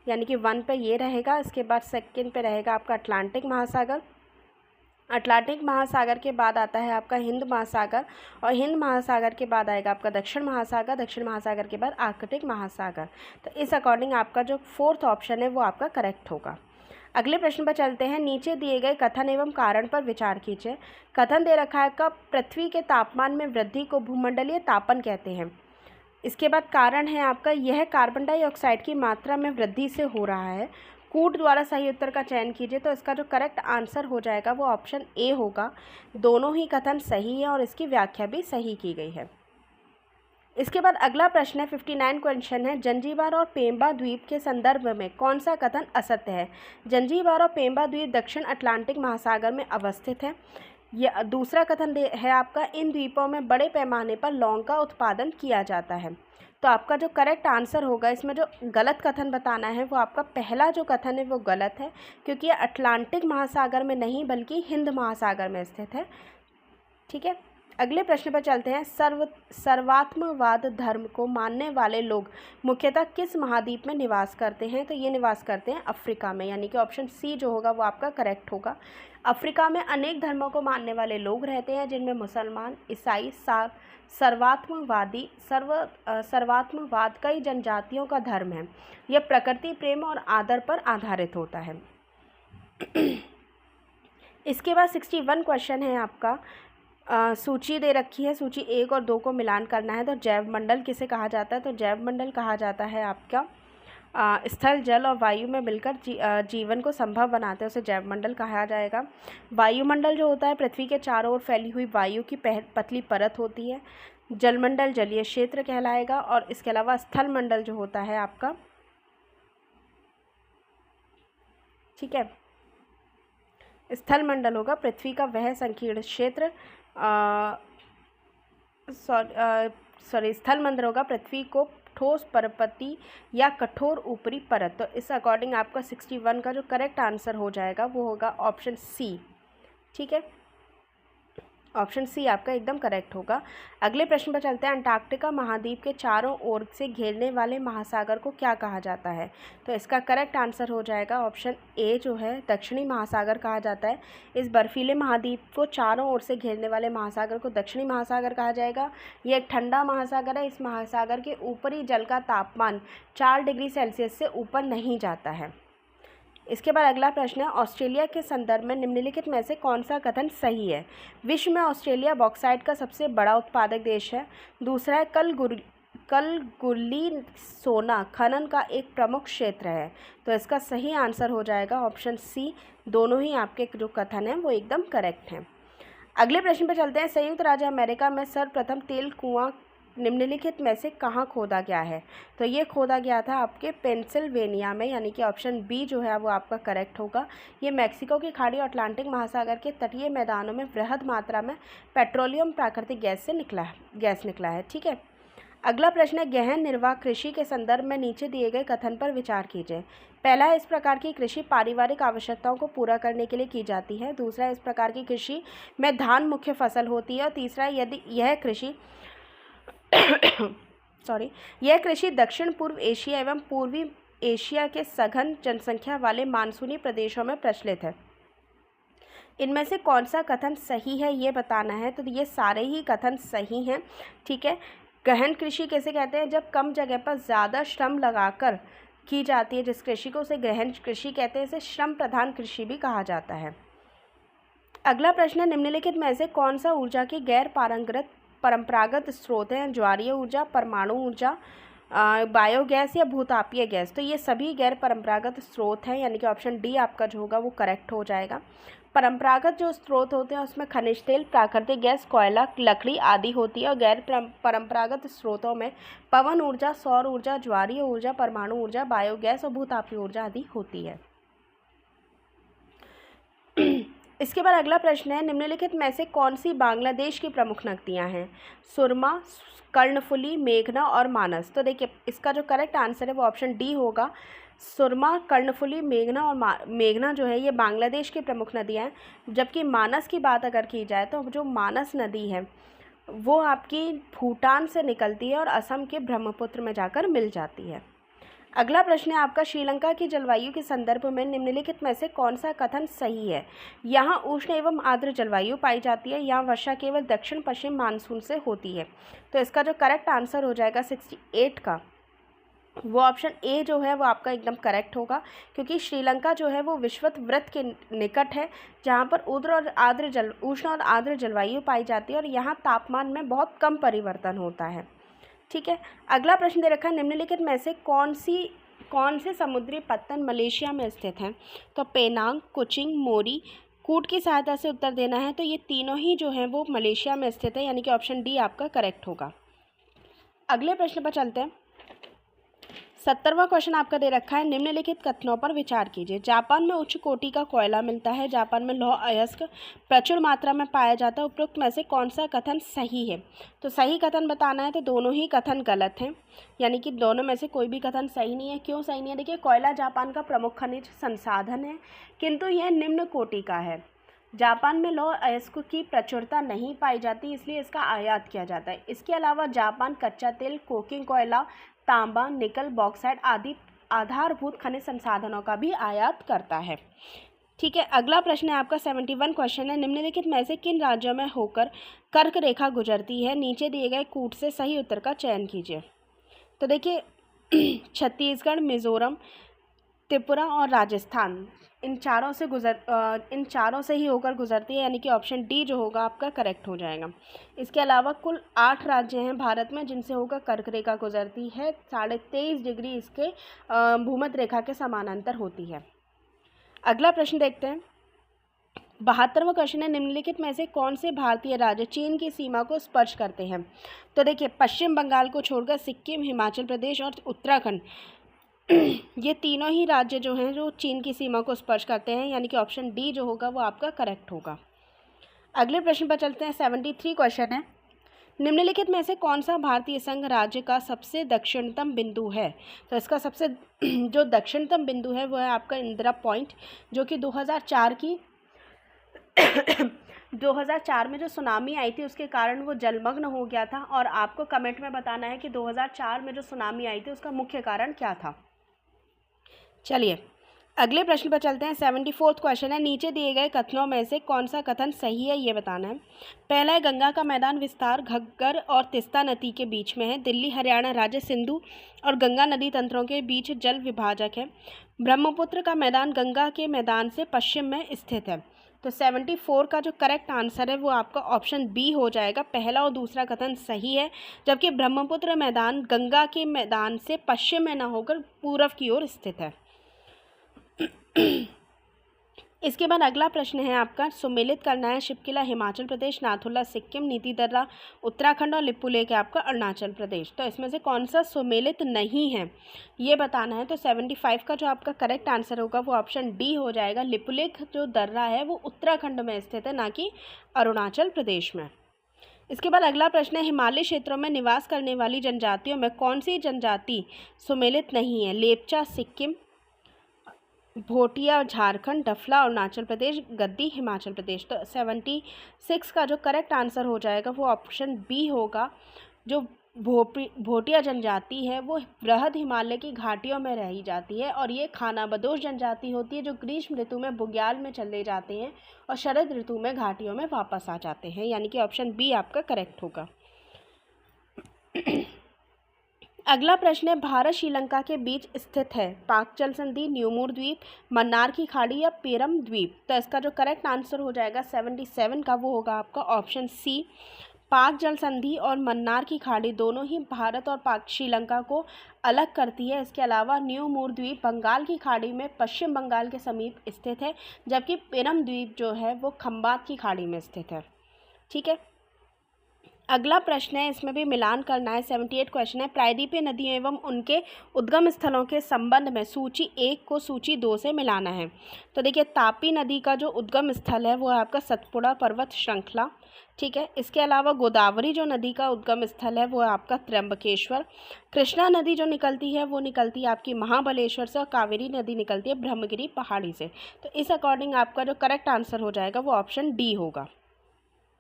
यानी कि 1 पे ये रहेगा। इसके बाद सेकंड पे रहेगा आपका अटलांटिक महासागर। अटलांटिक महासागर के बाद आता है आपका हिंद महासागर और हिंद महासागर के बाद आएगा आपका दक्षिण महासागर। दक्षिण महासागर के बाद आर्कटिक महासागर। तो इस अकॉर्डिंग आपका जो फोर्थ ऑप्शन है वो आपका करेक्ट होगा। अगले प्रश्न पर चलते हैं। नीचे दिए गए कथन एवं कारण पर विचार कीजिए। कथन दे रखा है का पृथ्वी के तापमान में वृद्धि को भूमंडलीय तापन कहते हैं। इसके बाद कारण है आपका, यह कार्बन डाइऑक्साइड की मात्रा में वृद्धि से हो रहा है। कूट द्वारा सही उत्तर का चयन कीजिए। तो इसका जो करेक्ट आंसर हो जाएगा वो ऑप्शन ए होगा। दोनों ही कथन सही है और इसकी व्याख्या भी सही की गई है। इसके बाद अगला प्रश्न है, 59 क्वेश्चन है, जंजीबार और पेम्बा द्वीप के संदर्भ में कौन सा कथन असत्य है? जंजीबार और पेम्बा द्वीप दक्षिण अटलांटिक महासागर में अवस्थित है। यह दूसरा कथन है आपका, इन द्वीपों में बड़े पैमाने पर लौंग का उत्पादन किया जाता है। तो आपका जो करेक्ट आंसर होगा, इसमें जो गलत कथन बताना है वो आपका पहला जो कथन है वो गलत है, क्योंकि यह अटलांटिक महासागर में नहीं बल्कि हिंद महासागर में स्थित है। ठीक है, अगले प्रश्न पर चलते हैं। सर्वात्मवाद धर्म को मानने वाले लोग मुख्यतः किस महाद्वीप में निवास करते हैं? तो ये निवास करते हैं अफ्रीका में, यानी कि ऑप्शन सी जो होगा वो आपका करेक्ट होगा। अफ्रीका में अनेक धर्मों को मानने वाले लोग रहते हैं, जिनमें मुसलमान, ईसाई, सर्वात्मवाद कई जनजातियों का धर्म है। यह प्रकृति प्रेम और आदर पर आधारित होता है। इसके बाद 61 क्वेश्चन है आपका, सूची दे रखी है, सूची 1 और 2 को मिलान करना है। तो जैव मंडल किसे कहा जाता है? तो जैव मंडल कहा जाता है आपका स्थल, जल और वायु में मिलकर जीवन को संभव बनाते हैं, उसे जैव मंडल कहा जाएगा। वायुमंडल जो होता है पृथ्वी के चारों ओर फैली हुई वायु की पतली परत होती है। जलमंडल जलीय क्षेत्र कहलाएगा। और इसके अलावा स्थल मंडल जो होता है आपका, ठीक है, स्थल मंडल होगा पृथ्वी का वह संकीर्ण क्षेत्र, स्थल मंडल होगा पृथ्वी को ठोस परपति या कठोर ऊपरी परत। तो इस अकॉर्डिंग आपका 61 का जो करेक्ट आंसर हो जाएगा वो होगा ऑप्शन सी। ठीक है, ऑप्शन सी आपका एकदम करेक्ट होगा। अगले प्रश्न पर चलते हैं। अंटार्कटिका महाद्वीप के चारों ओर से घेरने वाले महासागर को क्या कहा जाता है? तो इसका करेक्ट आंसर हो जाएगा ऑप्शन ए जो है दक्षिणी महासागर कहा जाता है। इस बर्फीले महाद्वीप को चारों ओर से घेरने वाले महासागर को दक्षिणी महासागर कहा जाएगा। ये एक ठंडा महासागर है। इस महासागर के ऊपरी जल का तापमान 4 डिग्री सेल्सियस से ऊपर नहीं जाता है। इसके बाद अगला प्रश्न है, ऑस्ट्रेलिया के संदर्भ में निम्नलिखित में से कौन सा कथन सही है? विश्व में ऑस्ट्रेलिया बॉक्साइट का सबसे बड़ा उत्पादक देश है। दूसरा है, कलगुल्ली सोना खनन का एक प्रमुख क्षेत्र है। तो इसका सही आंसर हो जाएगा ऑप्शन सी। दोनों ही आपके जो कथन हैं वो एकदम करेक्ट हैं। अगले प्रश्न पर चलते हैं। संयुक्त राज्य अमेरिका में सर्वप्रथम तेल कुआं निम्नलिखित में से कहाँ खोदा गया है? तो ये खोदा गया था आपके पेंसिल्वेनिया में, यानी कि ऑप्शन बी जो है वो आपका करेक्ट होगा। ये मैक्सिको की खाड़ी और अटलांटिक महासागर के तटीय मैदानों में वृहद मात्रा में पेट्रोलियम प्राकृतिक गैस निकला है। ठीक है, अगला प्रश्न है, गहन निर्वाह कृषि के संदर्भ में नीचे दिए गए कथन पर विचार कीजिए। पहला है, इस प्रकार की कृषि पारिवारिक आवश्यकताओं को पूरा करने के लिए की जाती है। दूसरा है, इस प्रकार की कृषि में धान मुख्य फसल होती है। और तीसरा है, यदि यह कृषि दक्षिण पूर्व एशिया एवं पूर्वी एशिया के सघन जनसंख्या वाले मानसूनी प्रदेशों में प्रचलित है। इनमें से कौन सा कथन सही है ये बताना है। तो ये सारे ही कथन सही हैं। ठीक है, गहन कृषि कैसे कहते हैं? जब कम जगह पर ज़्यादा श्रम लगाकर की जाती है जिस कृषि को, उसे गहन कृषि कहते हैं। इसे श्रम प्रधान कृषि भी कहा जाता है। अगला प्रश्न है, निम्नलिखित में से कौन सा ऊर्जा के गैर परंपरागत स्रोत हैं? ज्वारीय ऊर्जा, परमाणु ऊर्जा, बायोगैस या भूतापीय गैस। तो ये सभी गैर परंपरागत स्रोत हैं, यानी कि ऑप्शन डी आपका जो होगा वो करेक्ट हो जाएगा। परंपरागत जो स्रोत होते हैं उसमें खनिज तेल, प्राकृतिक गैस, कोयला, लकड़ी आदि होती है। और गैर परंपरागत स्रोतों में पवन ऊर्जा, सौर ऊर्जा, ज्वारीय ऊर्जा, परमाणु ऊर्जा, बायोगैस और भूतापीय ऊर्जा आदि होती है। इसके बाद अगला प्रश्न है, निम्नलिखित में से कौन सी बांग्लादेश की प्रमुख नदियां हैं? सुरमा, कर्णफुली, मेघना और मानस। तो देखिए इसका जो करेक्ट आंसर है वो ऑप्शन डी होगा। सुरमा, कर्णफुली, मेघना और मेघना जो है ये बांग्लादेश की प्रमुख नदियां हैं। जबकि मानस की बात अगर की जाए तो जो मानस नदी है वो आपकी भूटान से निकलती है और असम के ब्रह्मपुत्र में जाकर मिल जाती है। अगला प्रश्न है आपका, श्रीलंका की जलवायु के संदर्भ में निम्नलिखित में से कौन सा कथन सही है? यहाँ उष्ण एवं आर्द्र जलवायु पाई जाती है। यहाँ वर्षा केवल दक्षिण पश्चिम मानसून से होती है। तो इसका जो करेक्ट आंसर हो जाएगा 68 का, वो ऑप्शन ए जो है वो आपका एकदम करेक्ट होगा। क्योंकि श्रीलंका जो है वो विषुवत वृत्त के निकट है जहाँ पर उष्ण और आर्द्र जलवायु पाई जाती है और यहाँ तापमान में बहुत कम परिवर्तन होता है। ठीक है, अगला प्रश्न दे रखा है, निम्नलिखित में से कौन से समुद्री पत्तन मलेशिया में स्थित हैं? तो पेनांग, कुचिंग, मोरी, कूट की सहायता से उत्तर देना है। तो ये तीनों ही जो हैं वो मलेशिया में स्थित है, यानी कि ऑप्शन डी आपका करेक्ट होगा। अगले प्रश्न पर चलते हैं। 70वां क्वेश्चन आपका दे रखा है, निम्नलिखित कथनों पर विचार कीजिए। जापान में उच्च कोटि का कोयला मिलता है। जापान में लौह अयस्क प्रचुर मात्रा में पाया जाता है। उपरोक्त में से कौन सा कथन सही है? तो सही कथन बताना है। तो दोनों ही कथन गलत हैं, यानी कि दोनों में से कोई भी कथन सही नहीं है। क्यों सही नहीं है? देखिए, कोयला जापान का प्रमुख खनिज संसाधन है, किंतु यह निम्न कोटि का है। जापान में लौह अयस्क की प्रचुरता नहीं पाई जाती, इसलिए इसका आयात किया जाता है। इसके अलावा जापान कच्चा तेल, कोकिंग कोयला, तांबा, निकल, बॉक्साइट आदि आधारभूत खनिज संसाधनों का भी आयात करता है। ठीक है, अगला प्रश्न है आपका 71 क्वेश्चन है, निम्नलिखित में से किन राज्यों में होकर कर्क रेखा गुजरती है? नीचे दिए गए कूट से सही उत्तर का चयन कीजिए। तो देखिए छत्तीसगढ़, मिजोरम, त्रिपुरा और राजस्थान। इन चारों से ही होकर गुजरती है, यानी कि ऑप्शन डी जो होगा आपका करेक्ट हो जाएगा। इसके अलावा कुल 8 राज्य हैं भारत में जिनसे होकर कर्क रेखा गुजरती है। 23.5 डिग्री इसके भूमध्य रेखा के समानांतर होती है। अगला प्रश्न देखते हैं। 72वां क्वेश्चन है, निम्नलिखित में से कौन से भारतीय राज्य चीन की सीमा को स्पर्श करते हैं? तो देखिए, पश्चिम बंगाल को छोड़कर सिक्किम, हिमाचल प्रदेश और उत्तराखंड ये तीनों ही राज्य जो हैं जो चीन की सीमा को स्पर्श करते हैं, यानी कि ऑप्शन डी जो होगा वो आपका करेक्ट होगा। अगले प्रश्न पर चलते हैं। 73 क्वेश्चन है, निम्नलिखित में से कौन सा भारतीय संघ राज्य का सबसे दक्षिणतम बिंदु है? तो इसका सबसे जो दक्षिणतम बिंदु है वो है आपका इंदिरा पॉइंट, जो कि 2004 में जो सुनामी आई थी उसके कारण वो जलमग्न हो गया था। और आपको कमेंट में बताना है कि 2004 में जो सुनामी आई थी उसका मुख्य कारण क्या था। चलिए अगले प्रश्न पर चलते हैं। 74वां क्वेश्चन है, नीचे दिए गए कथनों में से कौन सा कथन सही है ये बताना है। पहला है, गंगा का मैदान विस्तार घग्गर और तिस्ता नदी के बीच में है। दिल्ली हरियाणा राज्य सिंधु और गंगा नदी तंत्रों के बीच जल विभाजक है। ब्रह्मपुत्र का मैदान गंगा के मैदान से पश्चिम में स्थित है। तो 74 का जो करेक्ट आंसर है वो आपका ऑप्शन बी हो जाएगा। पहला और दूसरा कथन सही है, जबकि ब्रह्मपुत्र मैदान गंगा के मैदान से पश्चिम में न होकर पूर्व की ओर स्थित है। इसके बाद अगला प्रश्न है आपका, सुमेलित करना है शिपकिला हिमाचल प्रदेश, नाथुला सिक्किम, नीति दर्रा उत्तराखंड और लिपुलेख आपका अरुणाचल प्रदेश। तो इसमें से कौन सा सुमेलित नहीं है ये बताना है। तो 75 का जो आपका करेक्ट आंसर होगा वो ऑप्शन डी हो जाएगा। लिपुलेख जो दर्रा है वो उत्तराखंड में स्थित है, ना कि अरुणाचल प्रदेश में। इसके बाद अगला प्रश्न है, हिमालय क्षेत्रों में निवास करने वाली जनजातियों में कौन सी जनजाति सुमेलित नहीं है? लेपचा सिक्किम, भोटिया झारखंड, डफला अरुणाचल प्रदेश, गद्दी हिमाचल प्रदेश। तो 76 का जो करेक्ट आंसर हो जाएगा वो ऑप्शन बी होगा। जो भोटिया जनजाति है वो बृहद हिमालय की घाटियों में रही जाती है और ये खानाबदोश जनजाति होती है जो ग्रीष्म ऋतु में बुग्याल में चले जाते हैं और शरद ऋतु में घाटियों में वापस आ जाते हैं, यानी कि ऑप्शन बी आपका करेक्ट होगा। अगला प्रश्न है, भारत श्रीलंका के बीच स्थित है। पाक जल संधि, न्यूमूर द्वीप, मन्नार की खाड़ी या पेरम द्वीप। तो इसका जो करेक्ट आंसर हो जाएगा 77 का वो होगा आपका ऑप्शन सी। पाक जल संधि और मन्नार की खाड़ी दोनों ही भारत और पाक श्रीलंका को अलग करती है। इसके अलावा न्यूमूर द्वीप बंगाल की खाड़ी में पश्चिम बंगाल के समीप स्थित है, जबकि पेरम द्वीप जो है वो खंबात की खाड़ी में स्थित है। ठीक है, अगला प्रश्न है, इसमें भी मिलान करना है। 78 क्वेश्चन है, प्रायद्वीपीय नदियों एवं उनके उद्गम स्थलों के संबंध में सूची 1 को सूची 2 से मिलाना है। तो देखिए, तापी नदी का जो उद्गम स्थल है वो है आपका सतपुड़ा पर्वत श्रृंखला। ठीक है, इसके अलावा गोदावरी जो नदी का उद्गम स्थल है वो है आपका त्र्यंबकेश्वर। कृष्णा नदी जो निकलती है वो निकलती है आपकी महाबलेश्वर से और कावेरी नदी निकलती है ब्रह्मगिरी पहाड़ी से। तो इस अकॉर्डिंग आपका जो करेक्ट आंसर हो जाएगा वो ऑप्शन डी होगा।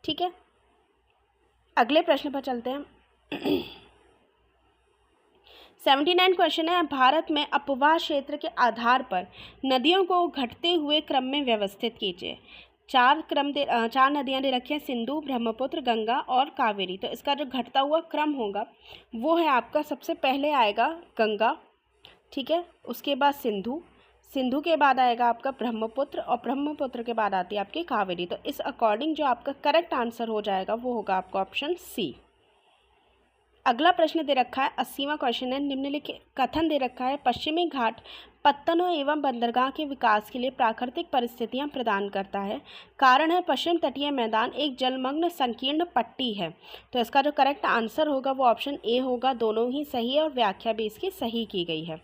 ठीक है, अगले प्रश्न पर चलते हैं। 79 क्वेश्चन है, भारत में अपवाह क्षेत्र के आधार पर नदियों को घटते हुए क्रम में व्यवस्थित कीजिए। 4 नदियां दे रखी हैं, सिंधु, ब्रह्मपुत्र, गंगा और कावेरी। तो इसका जो घटता हुआ क्रम होगा वो है आपका, सबसे पहले आएगा गंगा, ठीक है, उसके बाद सिंधु, सिंधु के बाद आएगा आपका ब्रह्मपुत्र और ब्रह्मपुत्र के बाद आती है आपकी कावेरी। तो इस अकॉर्डिंग जो आपका करेक्ट आंसर हो जाएगा वो होगा आपका ऑप्शन सी। अगला प्रश्न दे रखा है, 80वां क्वेश्चन है, निम्नलिखित कथन दे रखा है, पश्चिमी घाट पत्तनों एवं बंदरगाह के विकास के लिए प्राकृतिक परिस्थितियां प्रदान करता है। कारण है पश्चिम तटीय मैदान एक जलमग्न संकीर्ण पट्टी है। तो इसका जो करेक्ट आंसर होगा वो ऑप्शन ए होगा। दोनों ही सही है और व्याख्या भी इसकी सही की गई है।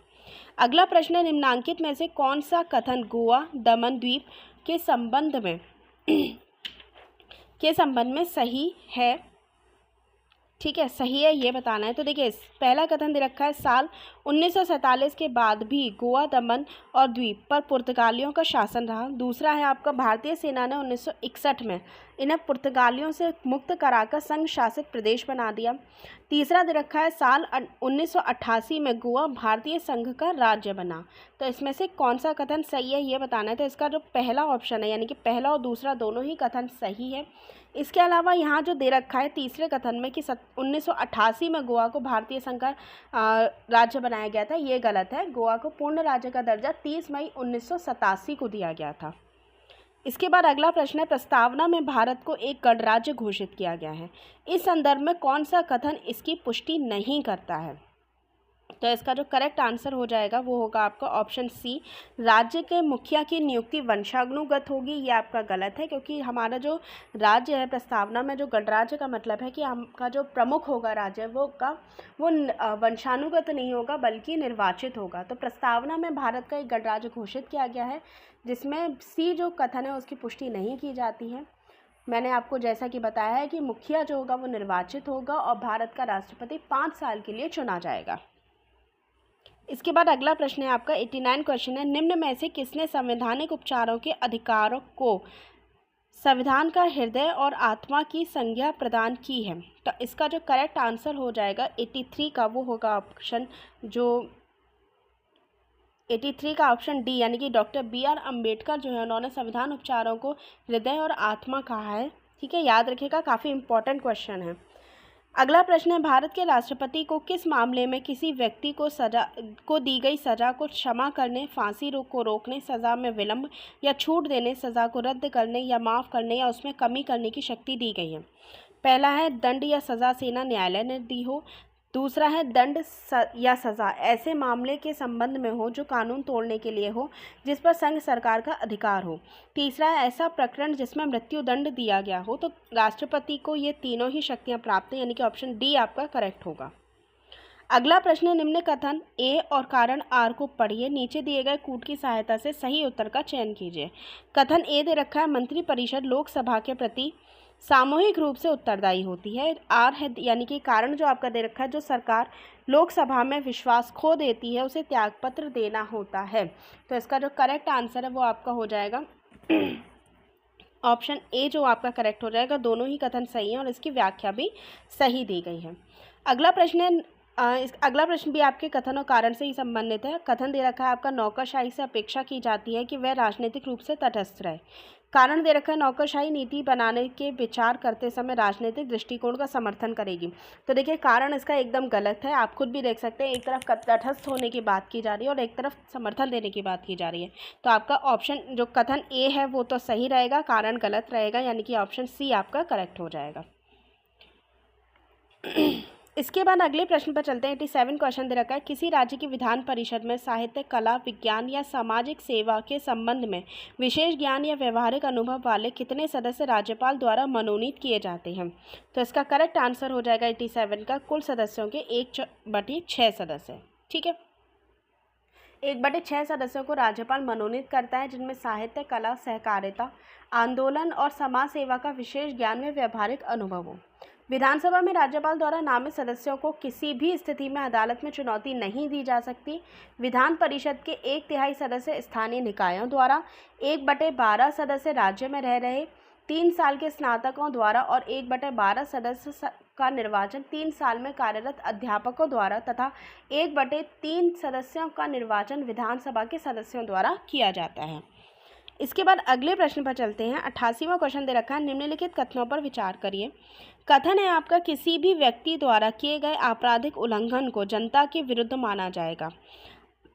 अगला प्रश्न है, निम्नांकित में से कौन सा कथन गोवा दमन द्वीप के संबंध में सही है? ठीक है, सही है ये बताना है। तो देखिए, पहला कथन दे रखा है, साल 1947 के बाद भी गोवा दमन और द्वीप पर पुर्तगालियों का शासन रहा। दूसरा है आपका, भारतीय सेना ने 1961 में इन्हें पुर्तगालियों से मुक्त कराकर संघ शासित प्रदेश बना दिया। तीसरा दे रखा है, साल 1988 में गोवा भारतीय संघ का राज्य बना। तो इसमें से कौन सा कथन सही है ये बताना है। तो इसका जो पहला ऑप्शन है, यानी कि पहला और दूसरा दोनों ही कथन सही है। इसके अलावा यहाँ जो दे रखा है तीसरे कथन में कि 1988 में गोवा को भारतीय संघ का राज्य बनाया गया था, ये गलत है। गोवा को पूर्ण राज्य का दर्जा 30 मई 1987 को दिया गया था। इसके बाद अगला प्रश्न है, प्रस्तावना में भारत को एक गणराज्य घोषित किया गया है। इस संदर्भ में कौन सा कथन इसकी पुष्टि नहीं करता है? तो इसका जो करेक्ट आंसर हो जाएगा वो होगा आपका ऑप्शन सी, राज्य के मुखिया की नियुक्ति वंशानुगत होगी। ये आपका गलत है, क्योंकि हमारा जो राज्य है प्रस्तावना में, जो गणराज्य का मतलब है कि हमका जो प्रमुख होगा राज्य वो वंशानुगत नहीं होगा बल्कि निर्वाचित होगा। तो प्रस्तावना में भारत का एक गणराज्य घोषित किया गया है, जिसमें सी जो कथन है उसकी पुष्टि नहीं की जाती है। मैंने आपको जैसा कि बताया है कि मुखिया जो होगा वो निर्वाचित होगा और भारत का राष्ट्रपति 5 साल के लिए चुना जाएगा। इसके बाद अगला प्रश्न है आपका 89 क्वेश्चन है, निम्न में से किसने संवैधानिक उपचारों के अधिकारों को संविधान का हृदय और आत्मा की संज्ञा प्रदान की है? तो इसका जो करेक्ट आंसर हो जाएगा 83 का, वो होगा ऑप्शन जो 83 का ऑप्शन डी, यानी कि डॉक्टर BR अम्बेडकर जो है उन्होंने संविधान उपचारों को हृदय और आत्मा कहा है। ठीक है, याद रखिएगा, काफ़ी इंपॉर्टेंट क्वेश्चन है। अगला प्रश्न है, भारत के राष्ट्रपति को किस मामले में किसी व्यक्ति को दी गई सज़ा को क्षमा करने, फांसी को रोकने, सज़ा में विलंब या छूट देने, सज़ा को रद्द करने या माफ़ करने या उसमें कमी करने की शक्ति दी गई है? पहला है दंड या सज़ा सेना न्यायालय ने दी हो। दूसरा है दंड या सज़ा ऐसे मामले के संबंध में हो जो कानून तोड़ने के लिए हो, जिस पर संघ सरकार का अधिकार हो। तीसरा है ऐसा प्रकरण जिसमें मृत्यु दंड दिया गया हो। तो राष्ट्रपति को ये तीनों ही शक्तियां प्राप्त हैं, यानी कि ऑप्शन डी आपका करेक्ट होगा। अगला प्रश्न है, निम्न कथन ए और कारण आर को पढ़िए, नीचे दिए गए कूट की सहायता से सही उत्तर का चयन कीजिए। कथन ए दे रखा है, मंत्रिपरिषद लोकसभा के प्रति सामूहिक रूप से उत्तरदायी होती है। आर है यानी कि कारण जो आपका दे रखा है, जो सरकार लोकसभा में विश्वास खो देती है उसे त्यागपत्र देना होता है। तो इसका जो करेक्ट आंसर है वो आपका हो जाएगा ऑप्शन ए, जो आपका करेक्ट हो जाएगा। दोनों ही कथन सही हैं और इसकी व्याख्या भी सही दी गई है। अगला प्रश्न है, अगला प्रश्न भी आपके कथन और कारण से ही संबंधित है। कथन दे रखा है आपका, नौकरशाही से अपेक्षा की जाती है कि वह राजनीतिक रूप से तटस्थ रहे। कारण दे रखा है, नौकरशाही नीति बनाने के विचार करते समय राजनीतिक दृष्टिकोण का समर्थन करेगी। तो देखिए कारण इसका एकदम गलत है, आप खुद भी देख सकते हैं, एक तरफ तटस्थ होने की बात की जा रही है और एक तरफ समर्थन देने की बात की जा रही है। तो आपका ऑप्शन जो कथन ए है वो तो सही रहेगा, कारण गलत रहेगा, यानी कि ऑप्शन सी आपका करेक्ट हो जाएगा। इसके बाद अगले प्रश्न पर चलते हैं। 87 क्वेश्चन दे रखा है, किसी राज्य की विधान परिषद में साहित्य, कला, विज्ञान या सामाजिक सेवा के संबंध में विशेष ज्ञान या व्यवहारिक अनुभव वाले कितने सदस्य राज्यपाल द्वारा मनोनीत किए जाते हैं? तो इसका करेक्ट आंसर हो जाएगा 87 का, कुल सदस्यों के 1/6 सदस्य। ठीक है, 1/6 सदस्यों को राज्यपाल मनोनीत करता है, जिनमें साहित्य, कला, सहकारिता, आंदोलन और समाज सेवा का विशेष ज्ञान में व्यवहारिक अनुभव हो। विधानसभा में राज्यपाल द्वारा नामित सदस्यों को किसी भी स्थिति में अदालत में चुनौती नहीं दी जा सकती। विधान परिषद के 1/3 सदस्य स्थानीय निकायों द्वारा, 1/12 सदस्य राज्य में रह रहे 3 साल के स्नातकों द्वारा और 1/12 सदस्य का निर्वाचन 3 साल में कार्यरत अध्यापकों द्वारा तथा 1/3 सदस्यों का निर्वाचन विधानसभा के सदस्यों द्वारा किया जाता है। इसके बाद अगले प्रश्न पर चलते हैं। 88वां क्वेश्चन दे रखा है, निम्नलिखित कथनों पर विचार करिए। कथन है आपका, किसी भी व्यक्ति द्वारा किए गए आपराधिक उल्लंघन को जनता के विरुद्ध माना जाएगा।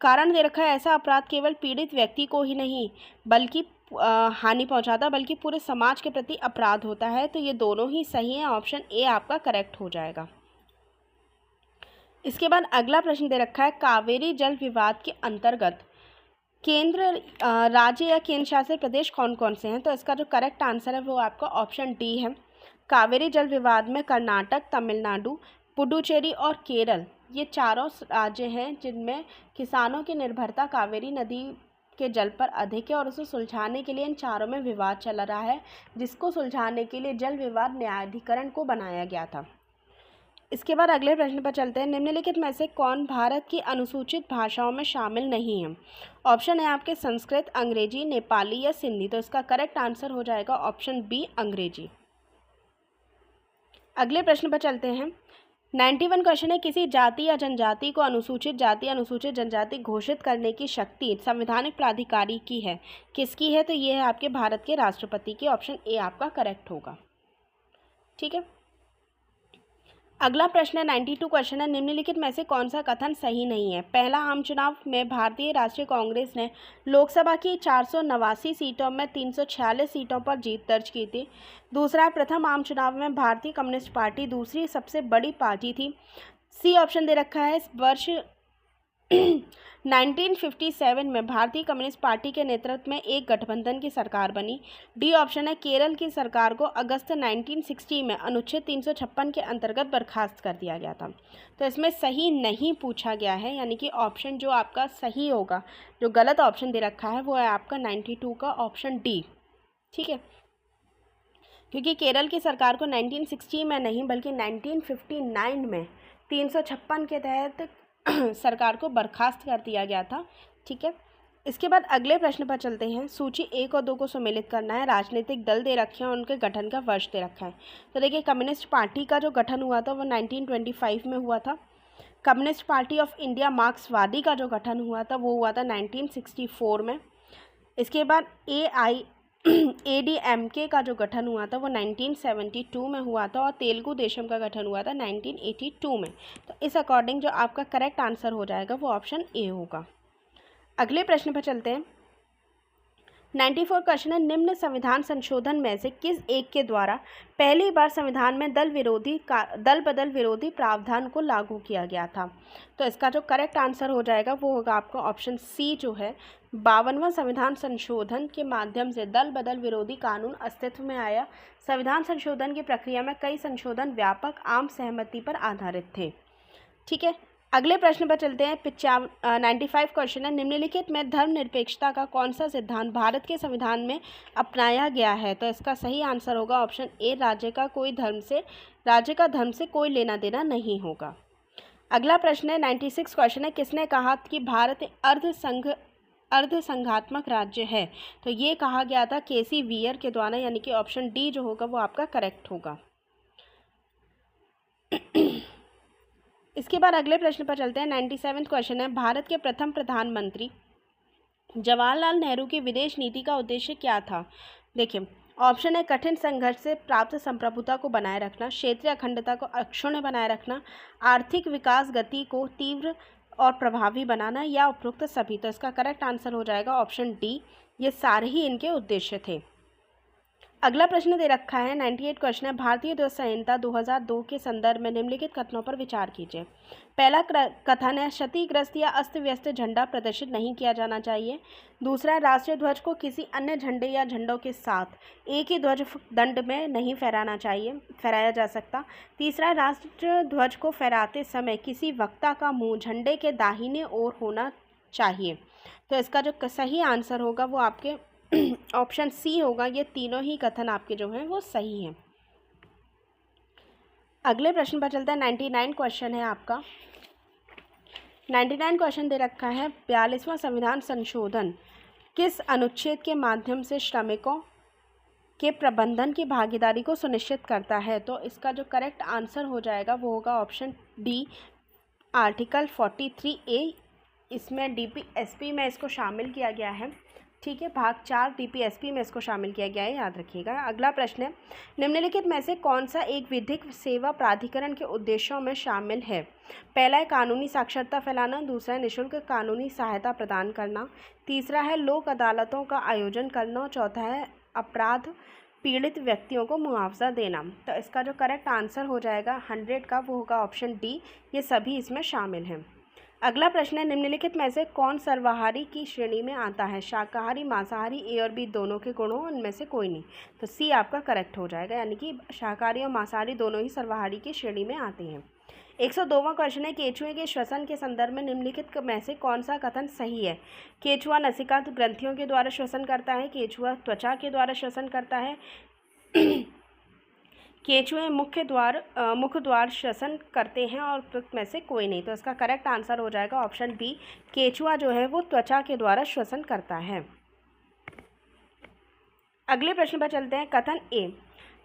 कारण दे रखा है, ऐसा अपराध केवल पीड़ित व्यक्ति को ही नहीं बल्कि हानि पहुंचाता बल्कि पूरे समाज के प्रति अपराध होता है। तो ये दोनों ही सही हैं, ऑप्शन ए आपका करेक्ट हो जाएगा। इसके बाद अगला प्रश्न दे रखा है, कावेरी जल विवाद के अंतर्गत केंद्र, राज्य या केंद्र शासित प्रदेश कौन कौन से हैं? तो इसका जो करेक्ट आंसर है वो आपका ऑप्शन डी है। कावेरी जल विवाद में कर्नाटक, तमिलनाडु, पुडुचेरी और केरल, ये चारों राज्य हैं जिनमें किसानों की निर्भरता कावेरी नदी के जल पर अधिक है और उसे सुलझाने के लिए इन चारों में विवाद चल रहा है, जिसको सुलझाने के लिए जल विवाद न्यायाधिकरण को बनाया गया था। इसके बाद अगले प्रश्न पर चलते हैं। निम्नलिखित में से कौन भारत की अनुसूचित भाषाओं में शामिल नहीं है? ऑप्शन है आपके संस्कृत, अंग्रेजी, नेपाली या सिंधी। तो इसका करेक्ट आंसर हो जाएगा ऑप्शन बी, अंग्रेजी। अगले प्रश्न पर चलते हैं। 91 क्वेश्चन है, किसी जाति या जनजाति को अनुसूचित जाति, अनुसूचित जनजाति घोषित करने की शक्ति संवैधानिक प्राधिकारी की है, किसकी है? तो ये है आपके भारत के राष्ट्रपति की। ऑप्शन ए आपका करेक्ट होगा। ठीक है। अगला प्रश्न है 92 क्वेश्चन है, निम्नलिखित में से कौन सा कथन सही नहीं है। पहला, आम चुनाव में भारतीय राष्ट्रीय कांग्रेस ने लोकसभा की 489 सीटों में 346 सीटों पर जीत दर्ज की थी। दूसरा, प्रथम आम चुनाव में भारतीय कम्युनिस्ट पार्टी दूसरी सबसे बड़ी पार्टी थी। सी ऑप्शन दे रखा है, इस वर्ष 1957 में भारतीय कम्युनिस्ट पार्टी के नेतृत्व में एक गठबंधन की सरकार बनी। डी ऑप्शन है, केरल की सरकार को अगस्त 1960 में अनुच्छेद 356 के अंतर्गत बर्खास्त कर दिया गया था। तो इसमें सही नहीं पूछा गया है, यानी कि ऑप्शन जो आपका सही होगा, जो गलत ऑप्शन दे रखा है वो है आपका 92 का ऑप्शन डी। ठीक है, क्योंकि केरल की सरकार को 1960 में नहीं बल्कि 1959 में 356 के तहत सरकार को बर्खास्त कर दिया गया था। ठीक है, इसके बाद अगले प्रश्न पर चलते हैं। सूची 1 और 2 को सम्मिलित करना है। राजनीतिक दल दे रखे हैं, उनके गठन का वर्ष दे रखा है। तो देखिए, कम्युनिस्ट पार्टी का जो गठन हुआ था वो 1925 में हुआ था। कम्युनिस्ट पार्टी ऑफ इंडिया मार्क्सवादी का जो गठन हुआ था वो हुआ था 1964 में। इसके बाद ADMK का जो गठन हुआ था वो 1972 में हुआ था और तेलुगु देशम का गठन हुआ था 1982 में। तो इस अकॉर्डिंग जो आपका करेक्ट आंसर हो जाएगा वो ऑप्शन ए होगा। अगले प्रश्न पर चलते हैं। 94 क्वेश्चन है, निम्न संविधान संशोधन में से किस एक के द्वारा पहली बार संविधान में दल बदल विरोधी प्रावधान को लागू किया गया था। तो इसका जो करेक्ट आंसर हो जाएगा वो होगा आपका ऑप्शन सी, जो है 52वां संविधान संशोधन के माध्यम से दल बदल विरोधी कानून अस्तित्व में आया। संविधान संशोधन की प्रक्रिया में कई संशोधन व्यापक आम सहमति पर आधारित थे। ठीक है, अगले प्रश्न पर चलते हैं। 95 क्वेश्चन है, निम्नलिखित में धर्मनिरपेक्षता का कौन सा सिद्धांत भारत के संविधान में अपनाया गया है। तो इसका सही आंसर होगा ऑप्शन ए, राज्य का धर्म से कोई लेना देना नहीं होगा। अगला प्रश्न है 96 क्वेश्चन है, किसने कहा कि भारत अर्धसंघात्मक राज्य है। तो ये कहा गया था केसी वियर के द्वारा, यानी कि ऑप्शन डी जो होगा वो आपका करेक्ट होगा। इसके बाद अगले प्रश्न पर चलते हैं। 97 क्वेश्चन है, भारत के प्रथम प्रधानमंत्री जवाहरलाल नेहरू की विदेश नीति का उद्देश्य क्या था। देखिए, ऑप्शन है, कठिन संघर्ष से प्राप्त संप्रभुता को बनाए रखना, क्षेत्रीय अखंडता को अक्षुण्ण बनाए रखना, आर्थिक विकास गति को तीव्र और प्रभावी बनाना, या उपरोक्त सभी। तो इसका करेक्ट आंसर हो जाएगा ऑप्शन डी, ये सारे ही इनके उद्देश्य थे। अगला प्रश्न दे रखा है 98 क्वेश्चन है, भारतीय ध्वज संहिता 2002 के संदर्भ में निम्नलिखित कथनों पर विचार कीजिए। पहला कथन है, क्षतिग्रस्त या अस्त व्यस्त झंडा प्रदर्शित नहीं किया जाना चाहिए। दूसरा, राष्ट्रीय ध्वज को किसी अन्य झंडे या झंडों के साथ एक ही ध्वज दंड में नहीं फहराया जा सकता। तीसरा, राष्ट्रीय ध्वज को फहराते समय किसी वक्ता का मुंह झंडे के दाहिने ओर होना चाहिए। तो इसका जो सही आंसर होगा वो आपके ऑप्शन सी होगा। ये तीनों ही कथन आपके जो हैं वो सही हैं। अगले प्रश्न पर चलता है। 99 क्वेश्चन है आपका। 99 क्वेश्चन दे रखा है, 42वां संविधान संशोधन किस अनुच्छेद के माध्यम से श्रमिकों के प्रबंधन की भागीदारी को सुनिश्चित करता है। तो इसका जो करेक्ट आंसर हो जाएगा वो होगा ऑप्शन डी, आर्टिकल 43A। इसमें DPSP में इसको शामिल किया गया है। ठीक है, भाग 4 DPSP में इसको शामिल किया गया है, याद रखिएगा। अगला प्रश्न है, निम्नलिखित में से कौन सा एक विधिक सेवा प्राधिकरण के उद्देश्यों में शामिल है। पहला है कानूनी साक्षरता फैलाना, दूसरा है निःशुल्क कानूनी सहायता प्रदान करना, तीसरा है लोक अदालतों का आयोजन करना, चौथा है अपराध पीड़ित व्यक्तियों को मुआवजा देना। तो इसका जो करेक्ट आंसर हो जाएगा 100 का वो होगा ऑप्शन डी, ये सभी इसमें शामिल हैं। अगला प्रश्न है, निम्नलिखित में से कौन सर्वाहारी की श्रेणी में आता है। शाकाहारी, मांसाहारी, ए और बी दोनों के गुण हो, उनमें से कोई नहीं। तो सी आपका करेक्ट हो जाएगा, यानी कि शाकाहारी और मांसाहारी दोनों ही सर्वाहारी की श्रेणी में आते हैं। 102वां क्वेश्चन है, केंचुए के श्वसन के संदर्भ में निम्नलिखित में से कौन सा कथन सही है। केंचुआ नसिका ग्रंथियों के द्वारा श्वसन करता है, केंचुआ त्वचा के द्वारा श्वसन करता है, केंचुए मुख द्वार श्वसन करते हैं, और उपयुक्त में से कोई नहीं। तो इसका करेक्ट आंसर हो जाएगा ऑप्शन बी, केंचुआ जो है वो त्वचा के द्वारा श्वसन करता है। अगले प्रश्न पर चलते हैं। कथन ए,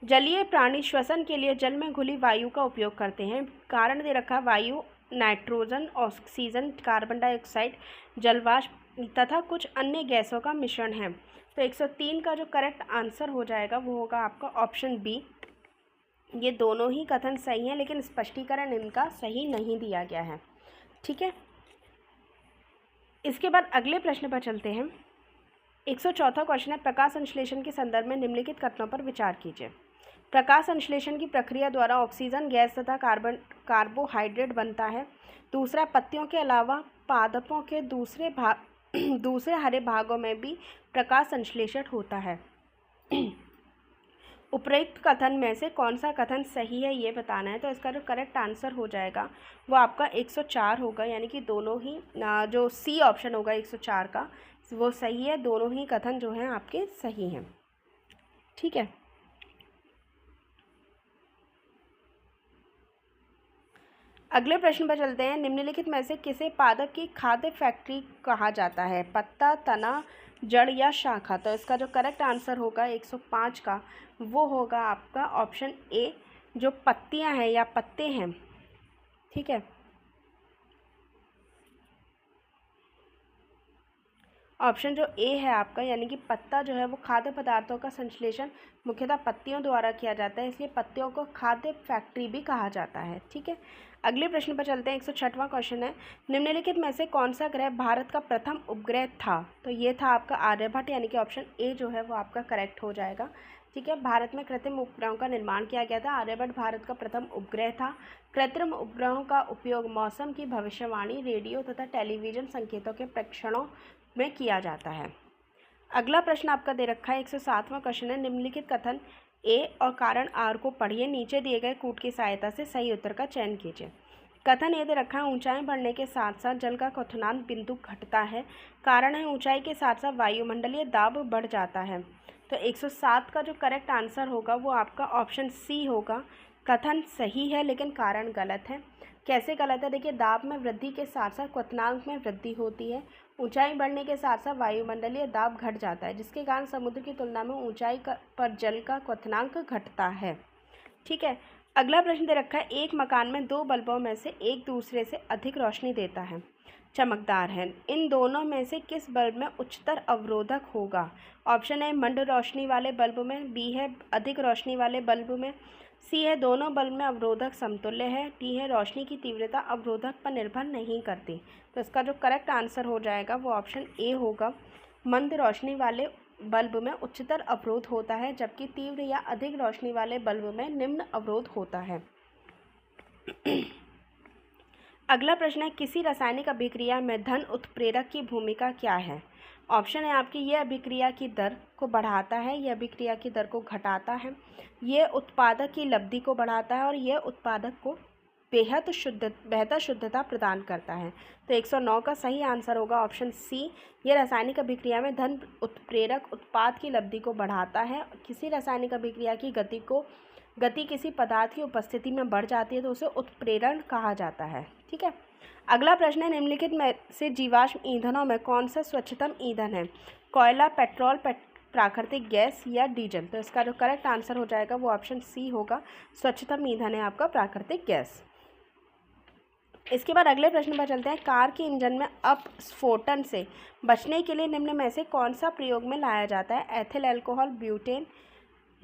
जलीय प्राणी श्वसन के लिए जल में घुली वायु का उपयोग करते हैं। कारण दे रखा, वायु नाइट्रोजन, ऑक्सीजन, कार्बन डाइऑक्साइड, जलवाष्प तथा कुछ अन्य गैसों का मिश्रण है। तो 103 का जो करेक्ट आंसर हो जाएगा वो होगा आपका ऑप्शन बी, ये दोनों ही कथन सही हैं, लेकिन स्पष्टीकरण इनका सही नहीं दिया गया है। ठीक है, इसके बाद अगले प्रश्न पर चलते हैं। 104वां क्वेश्चन है, प्रकाश संश्लेषण के संदर्भ में निम्नलिखित कथनों पर विचार कीजिए। प्रकाश संश्लेषण की प्रक्रिया द्वारा ऑक्सीजन गैस तथा कार्बोहाइड्रेट बनता है। दूसरा, पत्तियों के अलावा पादपों के दूसरे हरे भागों में भी प्रकाश संश्लेषण होता है। उपरोक्त कथन में से कौन सा कथन सही है ये बताना है। तो इसका जो करेक्ट आंसर हो जाएगा वो आपका 104 होगा, यानी कि दोनों ही जो सी ऑप्शन होगा 104 का वो सही है। दोनों ही कथन जो हैं आपके सही हैं। ठीक है, अगले प्रश्न पर चलते हैं। निम्नलिखित में से किसे पादप की खाद्य फैक्ट्री कहा जाता है? पत्ता, तना, जड़ या शाखा? तो इसका जो करेक्ट आंसर होगा 105 का वो होगा आपका ऑप्शन ए, जो पत्तियां हैं या पत्ते हैं। ठीक है, ऑप्शन जो ए है आपका, यानी कि पत्ता जो है वो खाद्य पदार्थों का संश्लेषण मुख्यतः पत्तियों द्वारा किया जाता है, इसलिए पत्तियों को खाद्य फैक्ट्री भी कहा जाता है। ठीक है, अगले प्रश्न पर चलते हैं। 106वां क्वेश्चन है, निम्नलिखित में से कौन सा ग्रह भारत का प्रथम उपग्रह था? तो ये था आपका आर्यभट्ट, यानी कि ऑप्शन ए जो है वो आपका करेक्ट हो जाएगा। ठीक है, भारत में कृत्रिम उपग्रहों का निर्माण किया गया था। आर्यभट्ट भारत का प्रथम उपग्रह था। कृत्रिम उपग्रहों का उपयोग मौसम की भविष्यवाणी, रेडियो तथा टेलीविजन संकेतों के प्रेक्षणों में किया जाता है। अगला प्रश्न आपका दे रखा है 107वां क्वेश्चन है, निम्नलिखित कथन ए और कारण आर को पढ़िए, नीचे दिए गए कूट की सहायता से सही उत्तर का चयन कीजिए। कथन ए दे रखा है, ऊंचाई बढ़ने के साथ साथ जल का क्वथनांक बिंदु घटता है। कारण है, ऊंचाई के साथ साथ वायुमंडलीय दाब बढ़ जाता है। तो 107 का जो करेक्ट आंसर होगा वो आपका ऑप्शन सी होगा। कथन सही है लेकिन कारण गलत है। कैसे गलत है? देखिए, दाब में वृद्धि के साथ साथ क्वथनांक में वृद्धि होती है। ऊंचाई बढ़ने के साथ साथ वायुमंडलीय दाब घट जाता है, जिसके कारण समुद्र की तुलना में ऊंचाई पर जल का क्वथनांक घटता है। ठीक है, अगला प्रश्न दे रखा है, एक मकान में दो बल्बों में से एक दूसरे से अधिक रोशनी देता है, चमकदार है। इन दोनों में से किस बल्ब में उच्चतर अवरोधक होगा? ऑप्शन ए मंद रोशनी वाले बल्ब में, बी है अधिक रोशनी वाले बल्ब में, सी है दोनों बल्ब में अवरोधक समतुल्य है, डी है रोशनी की तीव्रता अवरोधक पर निर्भर नहीं करती। तो इसका जो करेक्ट आंसर हो जाएगा वो ऑप्शन ए होगा। मंद रोशनी वाले बल्ब में उच्चतर अवरोध होता है, जबकि तीव्र या अधिक रोशनी वाले बल्ब में निम्न अवरोध होता है। अगला प्रश्न है, किसी रासायनिक अभिक्रिया में धन उत्प्रेरक की भूमिका क्या है? ऑप्शन है आपकी, यह अभिक्रिया की दर को बढ़ाता है, यह अभिक्रिया की दर को घटाता है, यह उत्पादक की लब्धि को बढ़ाता है और यह उत्पादक को बेहतर शुद्धता प्रदान करता है। तो 109 का सही आंसर होगा ऑप्शन सी, यह रासायनिक अभिक्रिया में धन उत्प्रेरक उत्पाद की लब्धि को बढ़ाता है। किसी रासायनिक अभिक्रिया की गति किसी पदार्थ की उपस्थिति में बढ़ जाती है तो उसे उत्प्रेरण कहा जाता है। ठीक है, अगला प्रश्न है, निम्नलिखित में से जीवाश्म ईंधनों में कौन सा स्वच्छतम ईंधन है? कोयला, पेट्रोल, प्राकृतिक गैस या डीजल? तो इसका जो करेक्ट आंसर हो जाएगा वो ऑप्शन सी होगा। स्वच्छतम ईंधन है आपका प्राकृतिक गैस। इसके बाद अगले प्रश्न पर चलते हैं, कार के इंजन में अपस्फोटन से बचने के लिए निम्न में से कौन सा प्रयोग में लाया जाता है? Ethyl alcohol, butane,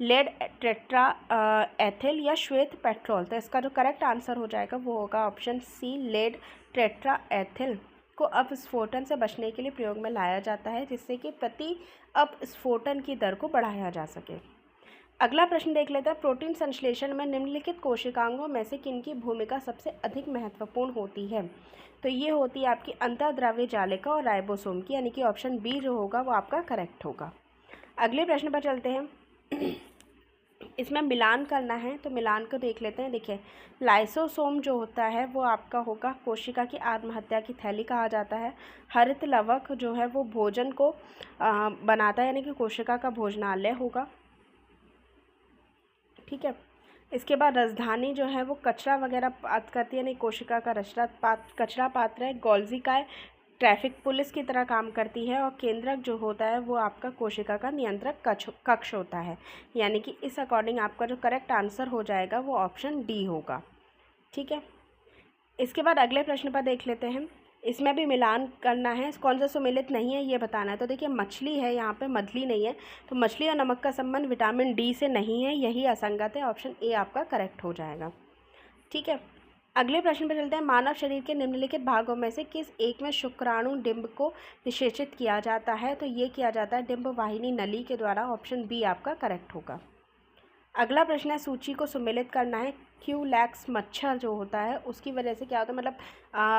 lead tetra ethyl या श्वेत पेट्रोल? तो इसका जो करेक्ट आंसर हो जाएगा वो होगा option c, lead tetra ethyl को अपस्फोटन से बचने के लिए प्रयोग में लाया जाता है, जिससे कि प्रति अपस्फोटन की दर को बढ़ाया जा सके। अगला प्रश्न देख लेते हैं, प्रोटीन संश्लेषण में निम्नलिखित कोशिकांगों में से किनकी भूमिका सबसे अधिक महत्वपूर्ण होती है? तो ये होती है आपकी अंतःद्रव्य जालिका और राइबोसोम की, यानी कि ऑप्शन बी जो होगा वो आपका करेक्ट होगा। अगले प्रश्न पर चलते हैं, इसमें मिलान करना है तो मिलान को देख लेते हैं। देखिए, लाइसोसोम जो होता है वो आपका होगा कोशिका की आत्महत्या की थैली कहा जाता है। हरित लवक जो है वो भोजन को बनाता है, यानी कि कोशिका का भोजनालय होगा। ठीक है, इसके बाद राजधानी जो है वो कचरा वगैरह पात करती है, यानी कोशिका का कचरा पात्र है। गोल्जिकाय ट्रैफिक पुलिस की तरह काम करती है और केंद्रक जो होता है वो आपका कोशिका का नियंत्रक कक्ष होता है, यानी कि इस अकॉर्डिंग आपका जो करेक्ट आंसर हो जाएगा वो ऑप्शन डी होगा। ठीक है, इसके बाद अगले प्रश्न पर देख लेते हैं, इसमें भी मिलान करना है, कौन सा सुमेलित नहीं है ये बताना है। तो देखिए मछली है, यहाँ पे मछली नहीं है, तो मछली और नमक का संबंध विटामिन डी से नहीं है, यही असंगत है। ऑप्शन ए आपका करेक्ट हो जाएगा। ठीक है, अगले प्रश्न पर चलते हैं। मानव शरीर के निम्नलिखित भागों में से किस एक में शुक्राणु डिंब को निषेचित किया जाता है? तो ये किया जाता है डिंब वाहिनी नली के द्वारा। ऑप्शन बी आपका करेक्ट होगा। अगला प्रश्न है, सूची को सुमेलित करना है। क्यूलैक्स मच्छर जो होता है उसकी वजह से क्या होता है, मतलब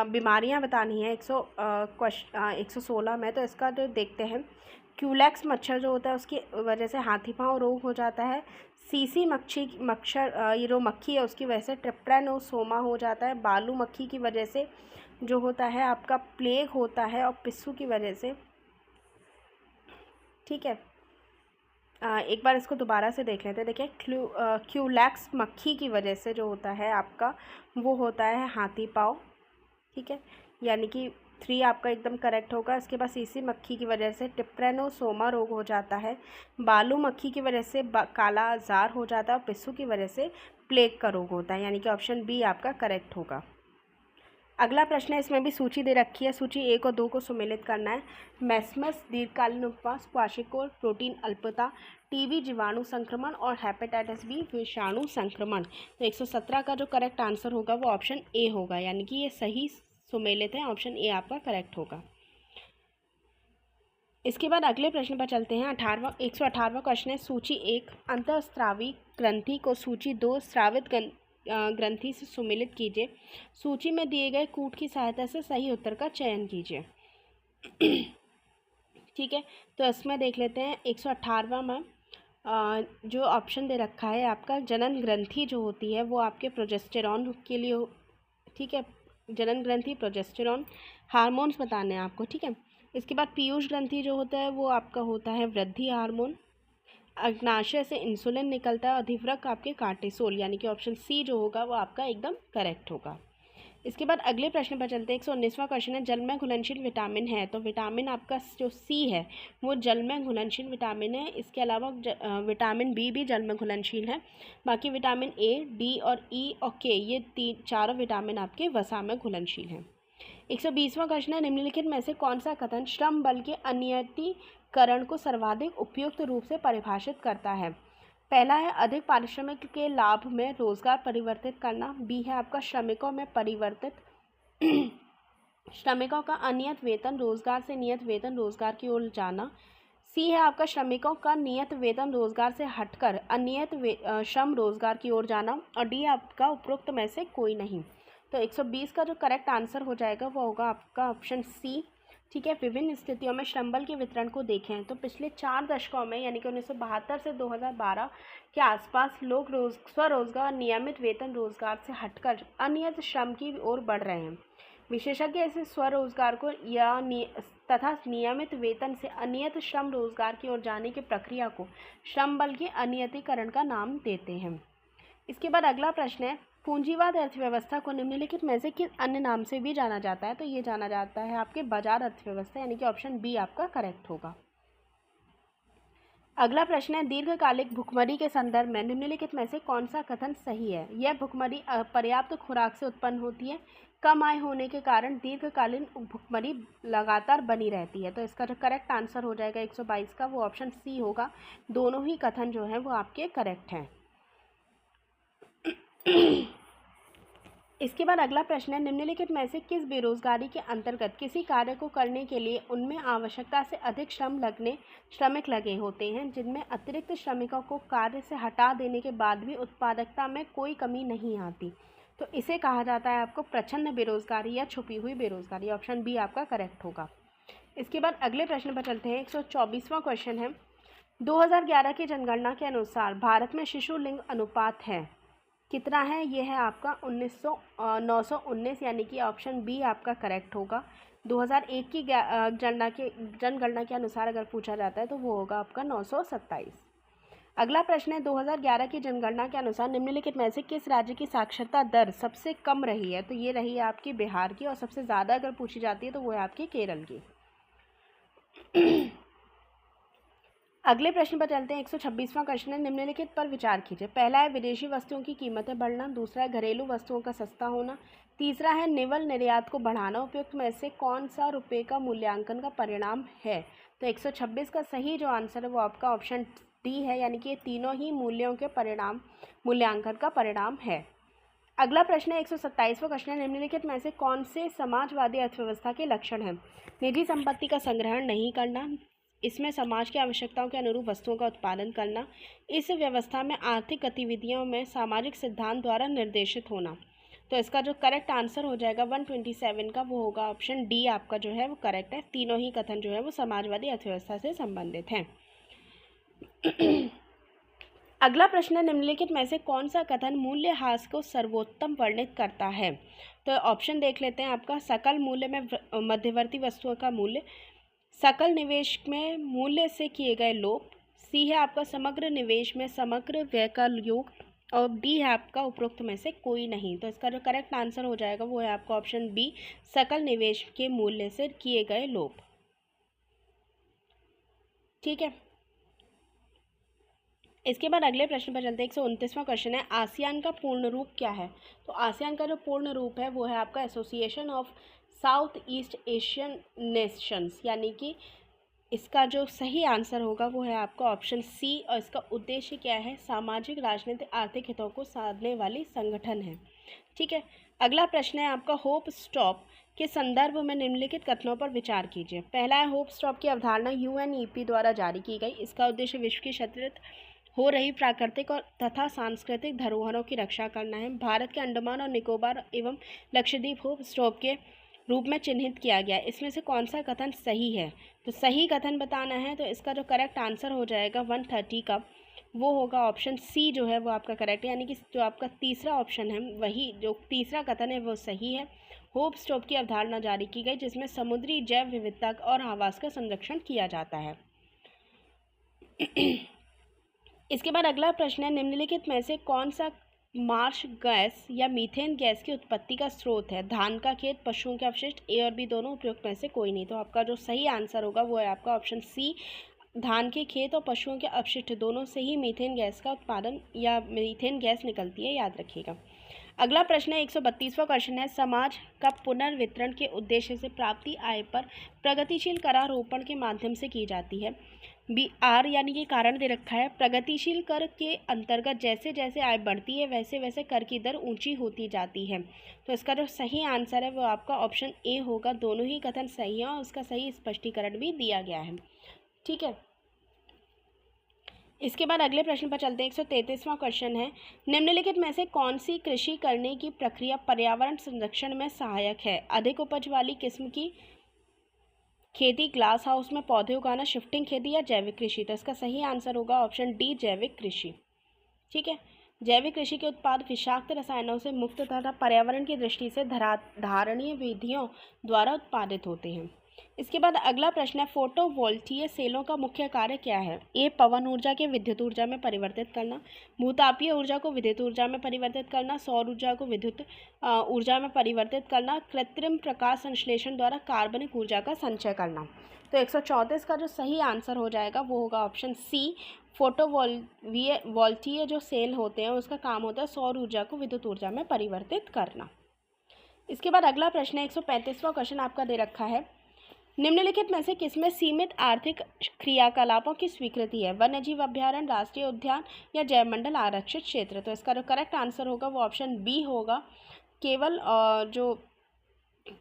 बीमारियां बतानी है 116 में। तो इसका जो देखते हैं, क्यूलैक्स मच्छर जो होता है उसकी वजह से हाथी पाँव रोग हो जाता है। सीसी ये जो मक्खी है उसकी वजह से ट्रिप्टैनोसोमा हो जाता है। बालू मक्खी की वजह से जो होता है आपका प्लेग होता है, और पिस्सू की वजह से, ठीक है, एक बार इसको दोबारा से देख लेते हैं। देखिए क्यूलैक्स मक्खी की वजह से जो होता है आपका वो होता है हाथी पाँव। ठीक है, यानी कि 3 आपका एकदम करेक्ट होगा। इसके बाद सीसी मक्खी की वजह से ट्रिप्टैनोसोमा रोग हो जाता है। बालू मक्खी की वजह से काला अज़ार हो जाता है, और पिस्सू की वजह से प्लेग का रोग होता है, यानी कि ऑप्शन बी आपका करेक्ट होगा। अगला प्रश्न है, इसमें भी सूची दे रखी है, सूची 1 और 2 को सुमेलित करना है। मैस्मस दीर्घकालीन उपवास, क्वाशिकोर प्रोटीन अल्पता, टीबी जीवाणु संक्रमण और हेपेटाइटिस बी विषाणु संक्रमण। तो 117 का जो करेक्ट आंसर होगा वो ऑप्शन ए होगा, यानी कि ये सही सुमेलित है। ऑप्शन ए आपका करेक्ट होगा। इसके बाद अगले प्रश्न पर चलते हैं। 118वां क्वेश्चन है, सूची 1 अंतःस्रावी ग्रंथि को सूची 2 स्रावित ग्रंथि से सुमेलित कीजिए। सूची में दिए गए कूट की सहायता से सही उत्तर का चयन कीजिए। ठीक है, तो इसमें देख लेते हैं 118वां में जो ऑप्शन दे रखा है आपका जनन ग्रंथि जो होती है वो आपके प्रोजेस्टेरॉन के लिए, ठीक है, जनन ग्रंथि प्रोजेस्टेरॉन हार्मोन्स बताने हैं आपको। ठीक है, इसके बाद पीयूष ग्रंथि जो होता है वो आपका होता है वृद्धि हार्मोन। अग्नाशय से इंसुलिन निकलता है, अधिवृक्क आपके कार्टिसोल, यानी कि ऑप्शन सी जो होगा वो आपका एकदम करेक्ट होगा। इसके बाद अगले प्रश्न पर चलते हैं। 119वां क्वेश्चन है, जल में घुलनशील विटामिन है। तो विटामिन आपका जो सी है वो जल में घुलनशील विटामिन है। इसके अलावा विटामिन बी भी जल में घुलनशील है। बाकी विटामिन ए, डी और ई और के ये चारों विटामिन आपके वसा में घुलनशील हैं। 120वां क्वेश्चन है, निम्नलिखित में से कौन सा कथन श्रम बल के अनियतीकरण को सर्वाधिक उपयुक्त रूप से परिभाषित करता है? पहला है अधिक पारिश्रमिक के लाभ में रोजगार परिवर्तित करना। बी है आपका श्रमिकों में परिवर्तित श्रमिकों का अनियत वेतन रोजगार से नियत वेतन रोजगार की ओर जाना। सी है आपका श्रमिकों का नियत वेतन रोजगार से हटकर अनियत श्रम रोजगार की ओर जाना। और डी आपका उपरोक्त में से कोई नहीं। तो 120 का जो करेक्ट आंसर हो जाएगा वो होगा आपका ऑप्शन सी। ठीक है, विभिन्न स्थितियों में श्रम बल के वितरण को देखें तो पिछले 4 दशकों में, यानी कि 1972 से 2012 के आसपास लोग स्वरोजगार और नियमित वेतन रोजगार से हटकर अनियत श्रम की ओर बढ़ रहे हैं। विशेषज्ञ इसे स्वरोजगार को तथा नियमित वेतन से अनियत श्रम रोजगार की ओर जाने की प्रक्रिया को श्रम बल के अनियतीकरण का नाम देते हैं। इसके बाद अगला प्रश्न है, पूंजीवाद अर्थव्यवस्था को निम्नलिखित में से किस अन्य नाम से भी जाना जाता है? तो ये जाना जाता है आपके बाजार अर्थव्यवस्था, यानी कि ऑप्शन बी आपका करेक्ट होगा। अगला प्रश्न है, दीर्घकालिक भुखमरी के संदर्भ में निम्नलिखित में से कौन सा कथन सही है? यह भुखमरी पर्याप्त खुराक से उत्पन्न होती है। कम आय होने के कारण दीर्घकालीन भुखमरी लगातार बनी रहती है। तो इसका जो करेक्ट आंसर हो जाएगा 122 का, वो ऑप्शन सी होगा। दोनों ही कथन जो हैं वो आपके करेक्ट हैं। इसके बाद अगला प्रश्न है, निम्नलिखित में से किस बेरोजगारी के अंतर्गत किसी कार्य को करने के लिए उनमें आवश्यकता से अधिक श्रमिक लगे होते हैं, जिनमें अतिरिक्त श्रमिकों को कार्य से हटा देने के बाद भी उत्पादकता में कोई कमी नहीं आती? तो इसे कहा जाता है आपको प्रच्छन्न बेरोजगारी या छुपी हुई बेरोजगारी। ऑप्शन बी आपका करेक्ट होगा। इसके बाद अगले प्रश्न पर चलते हैं। 124वां क्वेश्चन है, 2011 की जनगणना के अनुसार भारत में शिशु लिंग अनुपात है कितना है? ये है आपका 919, यानी कि ऑप्शन बी आपका करेक्ट होगा। 2001 की जनगणना के अनुसार अगर पूछा जाता है तो वो होगा आपका 927। अगला प्रश्न है, 2011 की जनगणना के अनुसार निम्नलिखित में से किस राज्य की साक्षरता दर सबसे कम रही है? तो ये रही है आपकी बिहार की, और सबसे ज़्यादा अगर पूछी जाती है तो वो है आपकी केरल की। अगले प्रश्न पर चलते हैं। 126वां क्वेश्चन है, निम्नलिखित पर विचार कीजिए। पहला है विदेशी वस्तुओं की कीमतें बढ़ना। दूसरा है घरेलू वस्तुओं का सस्ता होना। तीसरा है निवल निर्यात को बढ़ाना। उपयुक्त में से कौन सा रुपये का मूल्यांकन का परिणाम है? तो 126 का सही जो आंसर है वो आपका ऑप्शन डी है, यानी कि ये तीनों ही मूल्यों के परिणाम मूल्यांकन का परिणाम है। अगला प्रश्न है 127वां क्वेश्चन है, निम्नलिखित में से कौन से समाजवादी अर्थव्यवस्था के लक्षण हैं? निजी संपत्ति का संग्रहण नहीं करना, इसमें समाज की आवश्यकताओं के अनुरूप वस्तुओं का उत्पादन करना, इस व्यवस्था में आर्थिक गतिविधियों में सामाजिक सिद्धांत द्वारा निर्देशित होना। तो इसका जो करेक्ट आंसर हो जाएगा 127 का, वो होगा ऑप्शन डी आपका जो है वो करेक्ट है। तीनों ही कथन जो है वो समाजवादी अर्थव्यवस्था से संबंधित हैं। अगला प्रश्न है, निम्नलिखित में से कौन सा कथन मूल्यह्रास को सर्वोत्तम वर्णित करता है? तो ऑप्शन देख लेते हैं आपका। सकल मूल्य में मध्यवर्ती वस्तुओं का मूल्य, सकल निवेश में मूल्य से किए गए लोप, सी है आपका समग्र निवेश में समग्र व्यय का योग, और डी है आपका उपरोक्त में से कोई नहीं। तो इसका जो करेक्ट आंसर हो जाएगा वो है आपका ऑप्शन बी, सकल निवेश के मूल्य से किए गए लोप। ठीक है, इसके बाद अगले प्रश्न पर चलते हैं। 129वां क्वेश्चन है, आसियान का पूर्ण रूप क्या है? तो आसियान का जो पूर्ण रूप है वो है आपका association of south east Asian Nations, यानी कि इसका जो सही आंसर होगा वो है आपका ऑप्शन सी, और इसका उद्देश्य क्या है? सामाजिक राजनीतिक आर्थिक हितों को साधने वाली संगठन है। ठीक है, अगला प्रश्न है आपका, होप स्टॉप के संदर्भ में निम्नलिखित कथनों पर विचार कीजिए। पहला है, होप स्टॉप की अवधारणा UNEP द्वारा जारी की गई। इसका उद्देश्य विश्व की क्षतिग्रस्त हो रही प्राकृतिक और तथा सांस्कृतिक धरोहरों की रक्षा करना है। भारत के अंडमान और निकोबार एवं लक्षद्वीप होप स्टॉप के रूप में चिन्हित किया गया। इसमें से कौन सा कथन सही है? तो सही कथन बताना है, तो इसका जो करेक्ट आंसर हो जाएगा 130 का, वो होगा ऑप्शन सी जो है वो आपका करेक्ट है, यानी कि जो आपका तीसरा ऑप्शन है वही जो तीसरा कथन है वो सही है। होप स्टॉप की अवधारणा जारी की गई जिसमें समुद्री जैव विविधता और आवास का संरक्षण किया जाता है। इसके बाद अगला प्रश्न है, निम्नलिखित में से कौन सा मार्श गैस या मीथेन गैस की उत्पत्ति का स्रोत है? धान का खेत, पशुओं के अवशिष्ट, ए और बी दोनों, उपयुक्त में से कोई नहीं। तो आपका जो सही आंसर होगा वो है आपका ऑप्शन सी, धान के खेत और पशुओं के अपशिष्ट दोनों से ही मीथेन गैस का उत्पादन या मीथेन गैस निकलती है, याद रखिएगा। अगला प्रश्न है 132वां क्वेश्चन है, समाज का पुनर्वितरण के उद्देश्य से प्राप्ति आय पर प्रगतिशील करारोपण के माध्यम से की जाती है। BR यानी कि कारण दे रखा है, प्रगतिशील कर के अंतर्गत जैसे जैसे आय बढ़ती है वैसे वैसे कर की दर ऊंची होती जाती है। तो इसका जो सही आंसर है वो आपका ऑप्शन ए होगा। दोनों ही कथन सही हैं और उसका सही स्पष्टीकरण भी दिया गया है। ठीक है, इसके बाद अगले प्रश्न पर चलते हैं। 133वां क्वेश्चन है, निम्नलिखित में से कौन सी कृषि करने की प्रक्रिया पर्यावरण संरक्षण में सहायक है? अधिक उपज वाली किस्म की खेती, ग्लास हाउस में पौधे उगाना, शिफ्टिंग खेती या जैविक कृषि? तो इसका सही आंसर होगा ऑप्शन डी, जैविक कृषि। ठीक है, जैविक कृषि के उत्पाद विषाक्त रसायनों से मुक्त तथा पर्यावरण की दृष्टि से धारणीय विधियों द्वारा उत्पादित होते हैं। इसके बाद अगला प्रश्न है, फोटोवोल्टीय सेलों का मुख्य कार्य क्या है? ए, पवन ऊर्जा के विद्युत ऊर्जा में परिवर्तित करना, भूतापीय ऊर्जा को विद्युत ऊर्जा में परिवर्तित करना, सौर ऊर्जा को विद्युत ऊर्जा में परिवर्तित करना, कृत्रिम प्रकाश संश्लेषण द्वारा कार्बनिक ऊर्जा का संचय करना। तो 134 का जो सही आंसर हो जाएगा वो होगा ऑप्शन सी, फोटोवोल्टीय जो सेल होते हैं उसका काम होता है सौर ऊर्जा को विद्युत ऊर्जा में परिवर्तित करना। इसके बाद अगला प्रश्न है 135वां क्वेश्चन आपका दे रखा है, निम्नलिखित में से किसमें सीमित आर्थिक क्रियाकलापों की स्वीकृति है? वन्यजीव अभ्यारण्य, राष्ट्रीय उद्यान या जैवमंडल आरक्षित क्षेत्र? तो इसका जो करेक्ट आंसर होगा वो ऑप्शन बी होगा। केवल जो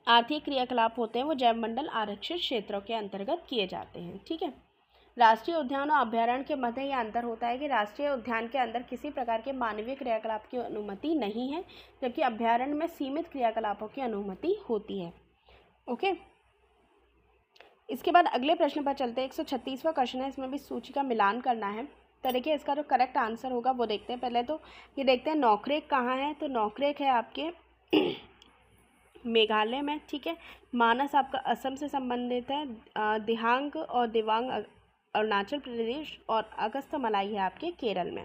आर्थिक क्रियाकलाप होते हैं वो जैवमंडल आरक्षित क्षेत्रों के अंतर्गत किए जाते हैं। ठीक है, राष्ट्रीय उद्यान और अभ्यारण्य के मध्य यह अंतर होता है कि राष्ट्रीय उद्यान के अंदर किसी प्रकार के मानवीय क्रियाकलाप की अनुमति नहीं है, जबकि अभ्यारण्य में सीमित क्रियाकलापों की अनुमति होती है। ओके, इसके बाद अगले प्रश्न पर चलते हैं। 136वां क्वेश्चन है, इसमें भी सूची का मिलान करना है। तो देखिए इसका जो करेक्ट आंसर होगा वो देखते हैं। पहले तो ये देखते हैं नौकरेक कहाँ है। तो नौकरेक है आपके मेघालय में। ठीक है, मानस आपका असम से संबंधित है, दिहांग और दिवांग अरुणाचल प्रदेश, और अगस्थमलाई है आपके केरल में।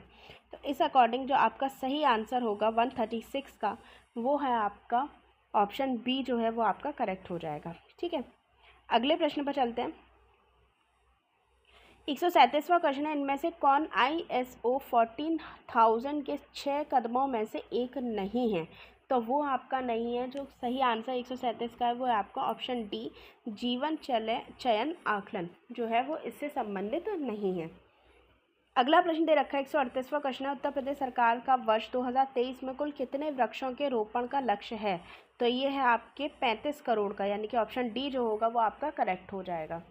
तो इस अकॉर्डिंग जो आपका सही आंसर होगा 136 का वो है आपका ऑप्शन बी जो है वो आपका करेक्ट हो जाएगा। ठीक है, अगले प्रश्न पर चलते हैं। 137वां क्वेश्चन है, इनमें से कौन ISO 14000 के 6 कदमों में से एक नहीं है? तो वो आपका नहीं है। जो सही आंसर 137 का है वो है आपका ऑप्शन डी, जीवन चयन आकलन जो है वो इससे संबंधित नहीं है। अगला प्रश्न दे रखा है 138वां क्वेश्चन है, उत्तर प्रदेश सरकार का वर्ष 2023 में कुल कितने वृक्षों के रोपण का लक्ष्य है? तो ये है आपके 35 करोड़ का, यानी कि ऑप्शन डी जो होगा वो आपका करेक्ट हो जाएगा।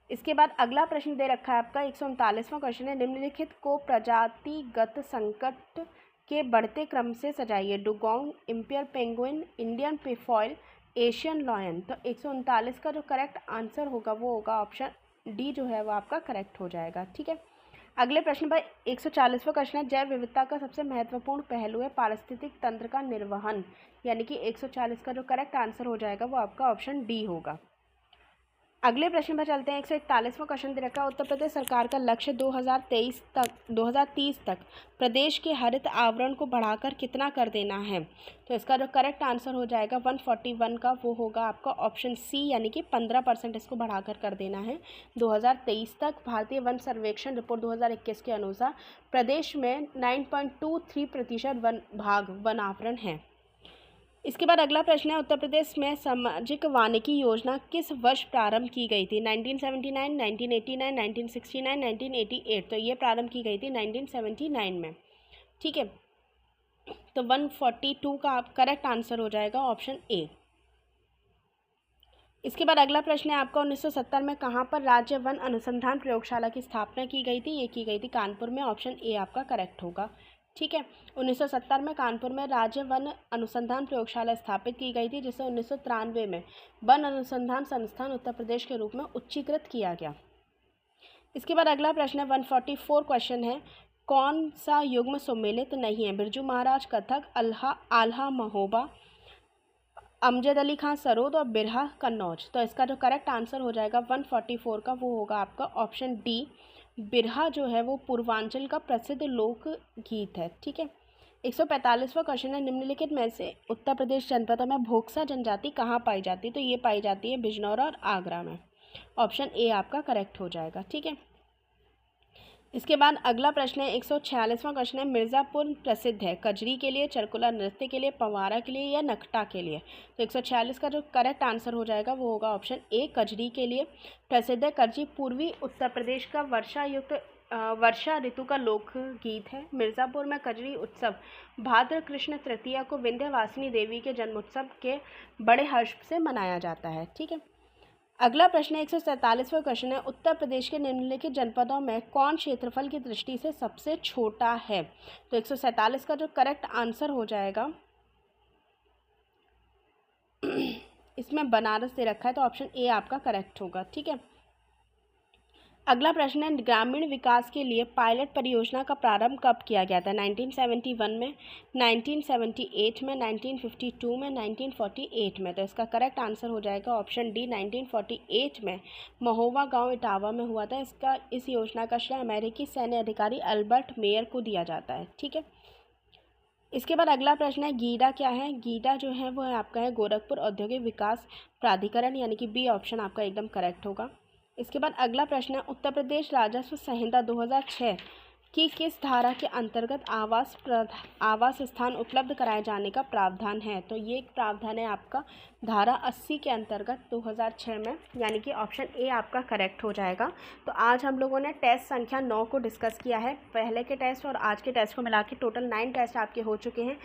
इसके बाद अगला प्रश्न दे रखा है आपका 139वां क्वेश्चन है, निम्नलिखित को प्रजातिगत संकट के बढ़ते क्रम से सजाइए। Dugong, emperor penguin, Indian peafowl, Asian lion. तो 139 का जो करेक्ट आंसर होगा वो होगा ऑप्शन डी जो है वो आपका करेक्ट हो जाएगा। ठीक है, अगले प्रश्न पर 140वां क्वेश्चन है, जैव विविधता का सबसे महत्वपूर्ण पहलू है पारिस्थितिक तंत्र का निर्वहन, यानी कि 140 का जो करेक्ट आंसर हो जाएगा वो आपका ऑप्शन डी होगा। अगले प्रश्न पर चलते हैं 141वां क्वेश्चन दे रखा है, उत्तर प्रदेश सरकार का लक्ष्य 2030 तक प्रदेश के हरित आवरण को बढ़ाकर कितना कर देना है? तो इसका जो करेक्ट आंसर हो जाएगा 141 का वो होगा आपका ऑप्शन सी, यानी कि 15% इसको बढ़ाकर कर देना है 2023 तक। भारतीय वन सर्वेक्षण रिपोर्ट 2021 के अनुसार प्रदेश में 9.23% वन आवरण है। इसके बाद अगला प्रश्न है, उत्तर प्रदेश में सामाजिक वानिकी योजना किस वर्ष प्रारंभ की गई थी? 1979, 1989, 1969, 1988। तो ये प्रारंभ की गई थी 1979 में। ठीक है, तो 142 का आप करेक्ट आंसर हो जाएगा ऑप्शन ए। इसके बाद अगला प्रश्न है आपका 1970 में कहाँ पर राज्य वन अनुसंधान प्रयोगशाला की स्थापना की गई थी? ये की गई थी कानपुर में, ऑप्शन ए आपका करेक्ट होगा। ठीक है, 1970 में कानपुर में राज्य वन अनुसंधान प्रयोगशाला स्थापित की गई थी, जिसे 1993 में वन अनुसंधान संस्थान उत्तर प्रदेश के रूप में उच्चीकृत किया गया। इसके बाद अगला प्रश्न है 144 क्वेश्चन है, कौन सा युग्म सुमेलित नहीं है? बिरजू महाराज, कथक, आल्हा महोबा, अमजद अली खां सरोद और बिरहा कन्नौज। तो इसका जो करेक्ट आंसर हो जाएगा 144 का वो होगा आपका ऑप्शन डी, बिरहा जो है वो पूर्वांचल का प्रसिद्ध लोक गीत है। ठीक है, 145वां क्वेश्चन है, निम्नलिखित में से उत्तर प्रदेश जनपदों में भोक्सा जनजाति कहाँ पाई जाती है? तो ये पाई जाती है बिजनौर और आगरा में, ऑप्शन ए आपका करेक्ट हो जाएगा। ठीक है, इसके बाद अगला प्रश्न है 146वां क्वेश्चन है, मिर्ज़ापुर प्रसिद्ध है कजरी के लिए, चरकुला नृत्य के लिए, पंवारा के लिए या नकटा के लिए? तो 146 का जो करेक्ट आंसर हो जाएगा वो होगा ऑप्शन ए, कजरी के लिए प्रसिद्ध है। कजरी पूर्वी उत्तर प्रदेश का वर्षा ऋतु का लोक गीत है। मिर्ज़ापुर में कजरी उत्सव भाद्र कृष्ण तृतीया को विंध्यवासिनी देवी के जन्मोत्सव के बड़े हर्ष से मनाया जाता है। ठीक है, अगला प्रश्न 147वां क्वेश्चन है, उत्तर प्रदेश के निम्नलिखित जनपदों में कौन क्षेत्रफल की दृष्टि से सबसे छोटा है? तो 147 का जो करेक्ट आंसर हो जाएगा इसमें बनारस दे रखा है, तो ऑप्शन ए आपका करेक्ट होगा। ठीक है, अगला प्रश्न है, ग्रामीण विकास के लिए पायलट परियोजना का प्रारंभ कब किया गया था? 1971 में, 1978 में, 1952 में, 1948 में। तो इसका करेक्ट आंसर हो जाएगा ऑप्शन डी, 1948 में महोबा गांव इटावा में हुआ था। इस योजना का श्रेय अमेरिकी सैन्य अधिकारी अल्बर्ट मेयर को दिया जाता है। ठीक है, इसके बाद अगला प्रश्न है, गीडा क्या है? गीडा जो है वो है आपका है गोरखपुर औद्योगिक विकास प्राधिकरण, यानी कि बी ऑप्शन आपका एकदम करेक्ट होगा। इसके बाद अगला प्रश्न है, उत्तर प्रदेश राजस्व संहिता 2006 की किस धारा के अंतर्गत आवास स्थान उपलब्ध कराए जाने का प्रावधान है? तो ये एक प्रावधान है आपका धारा 80 के अंतर्गत 2006 में, यानी कि ऑप्शन ए आपका करेक्ट हो जाएगा। तो आज हम लोगों ने टेस्ट संख्या 9 को डिस्कस किया है। पहले के टेस्ट और आज के टेस्ट को मिला के टोटल 9 टेस्ट आपके हो चुके हैं।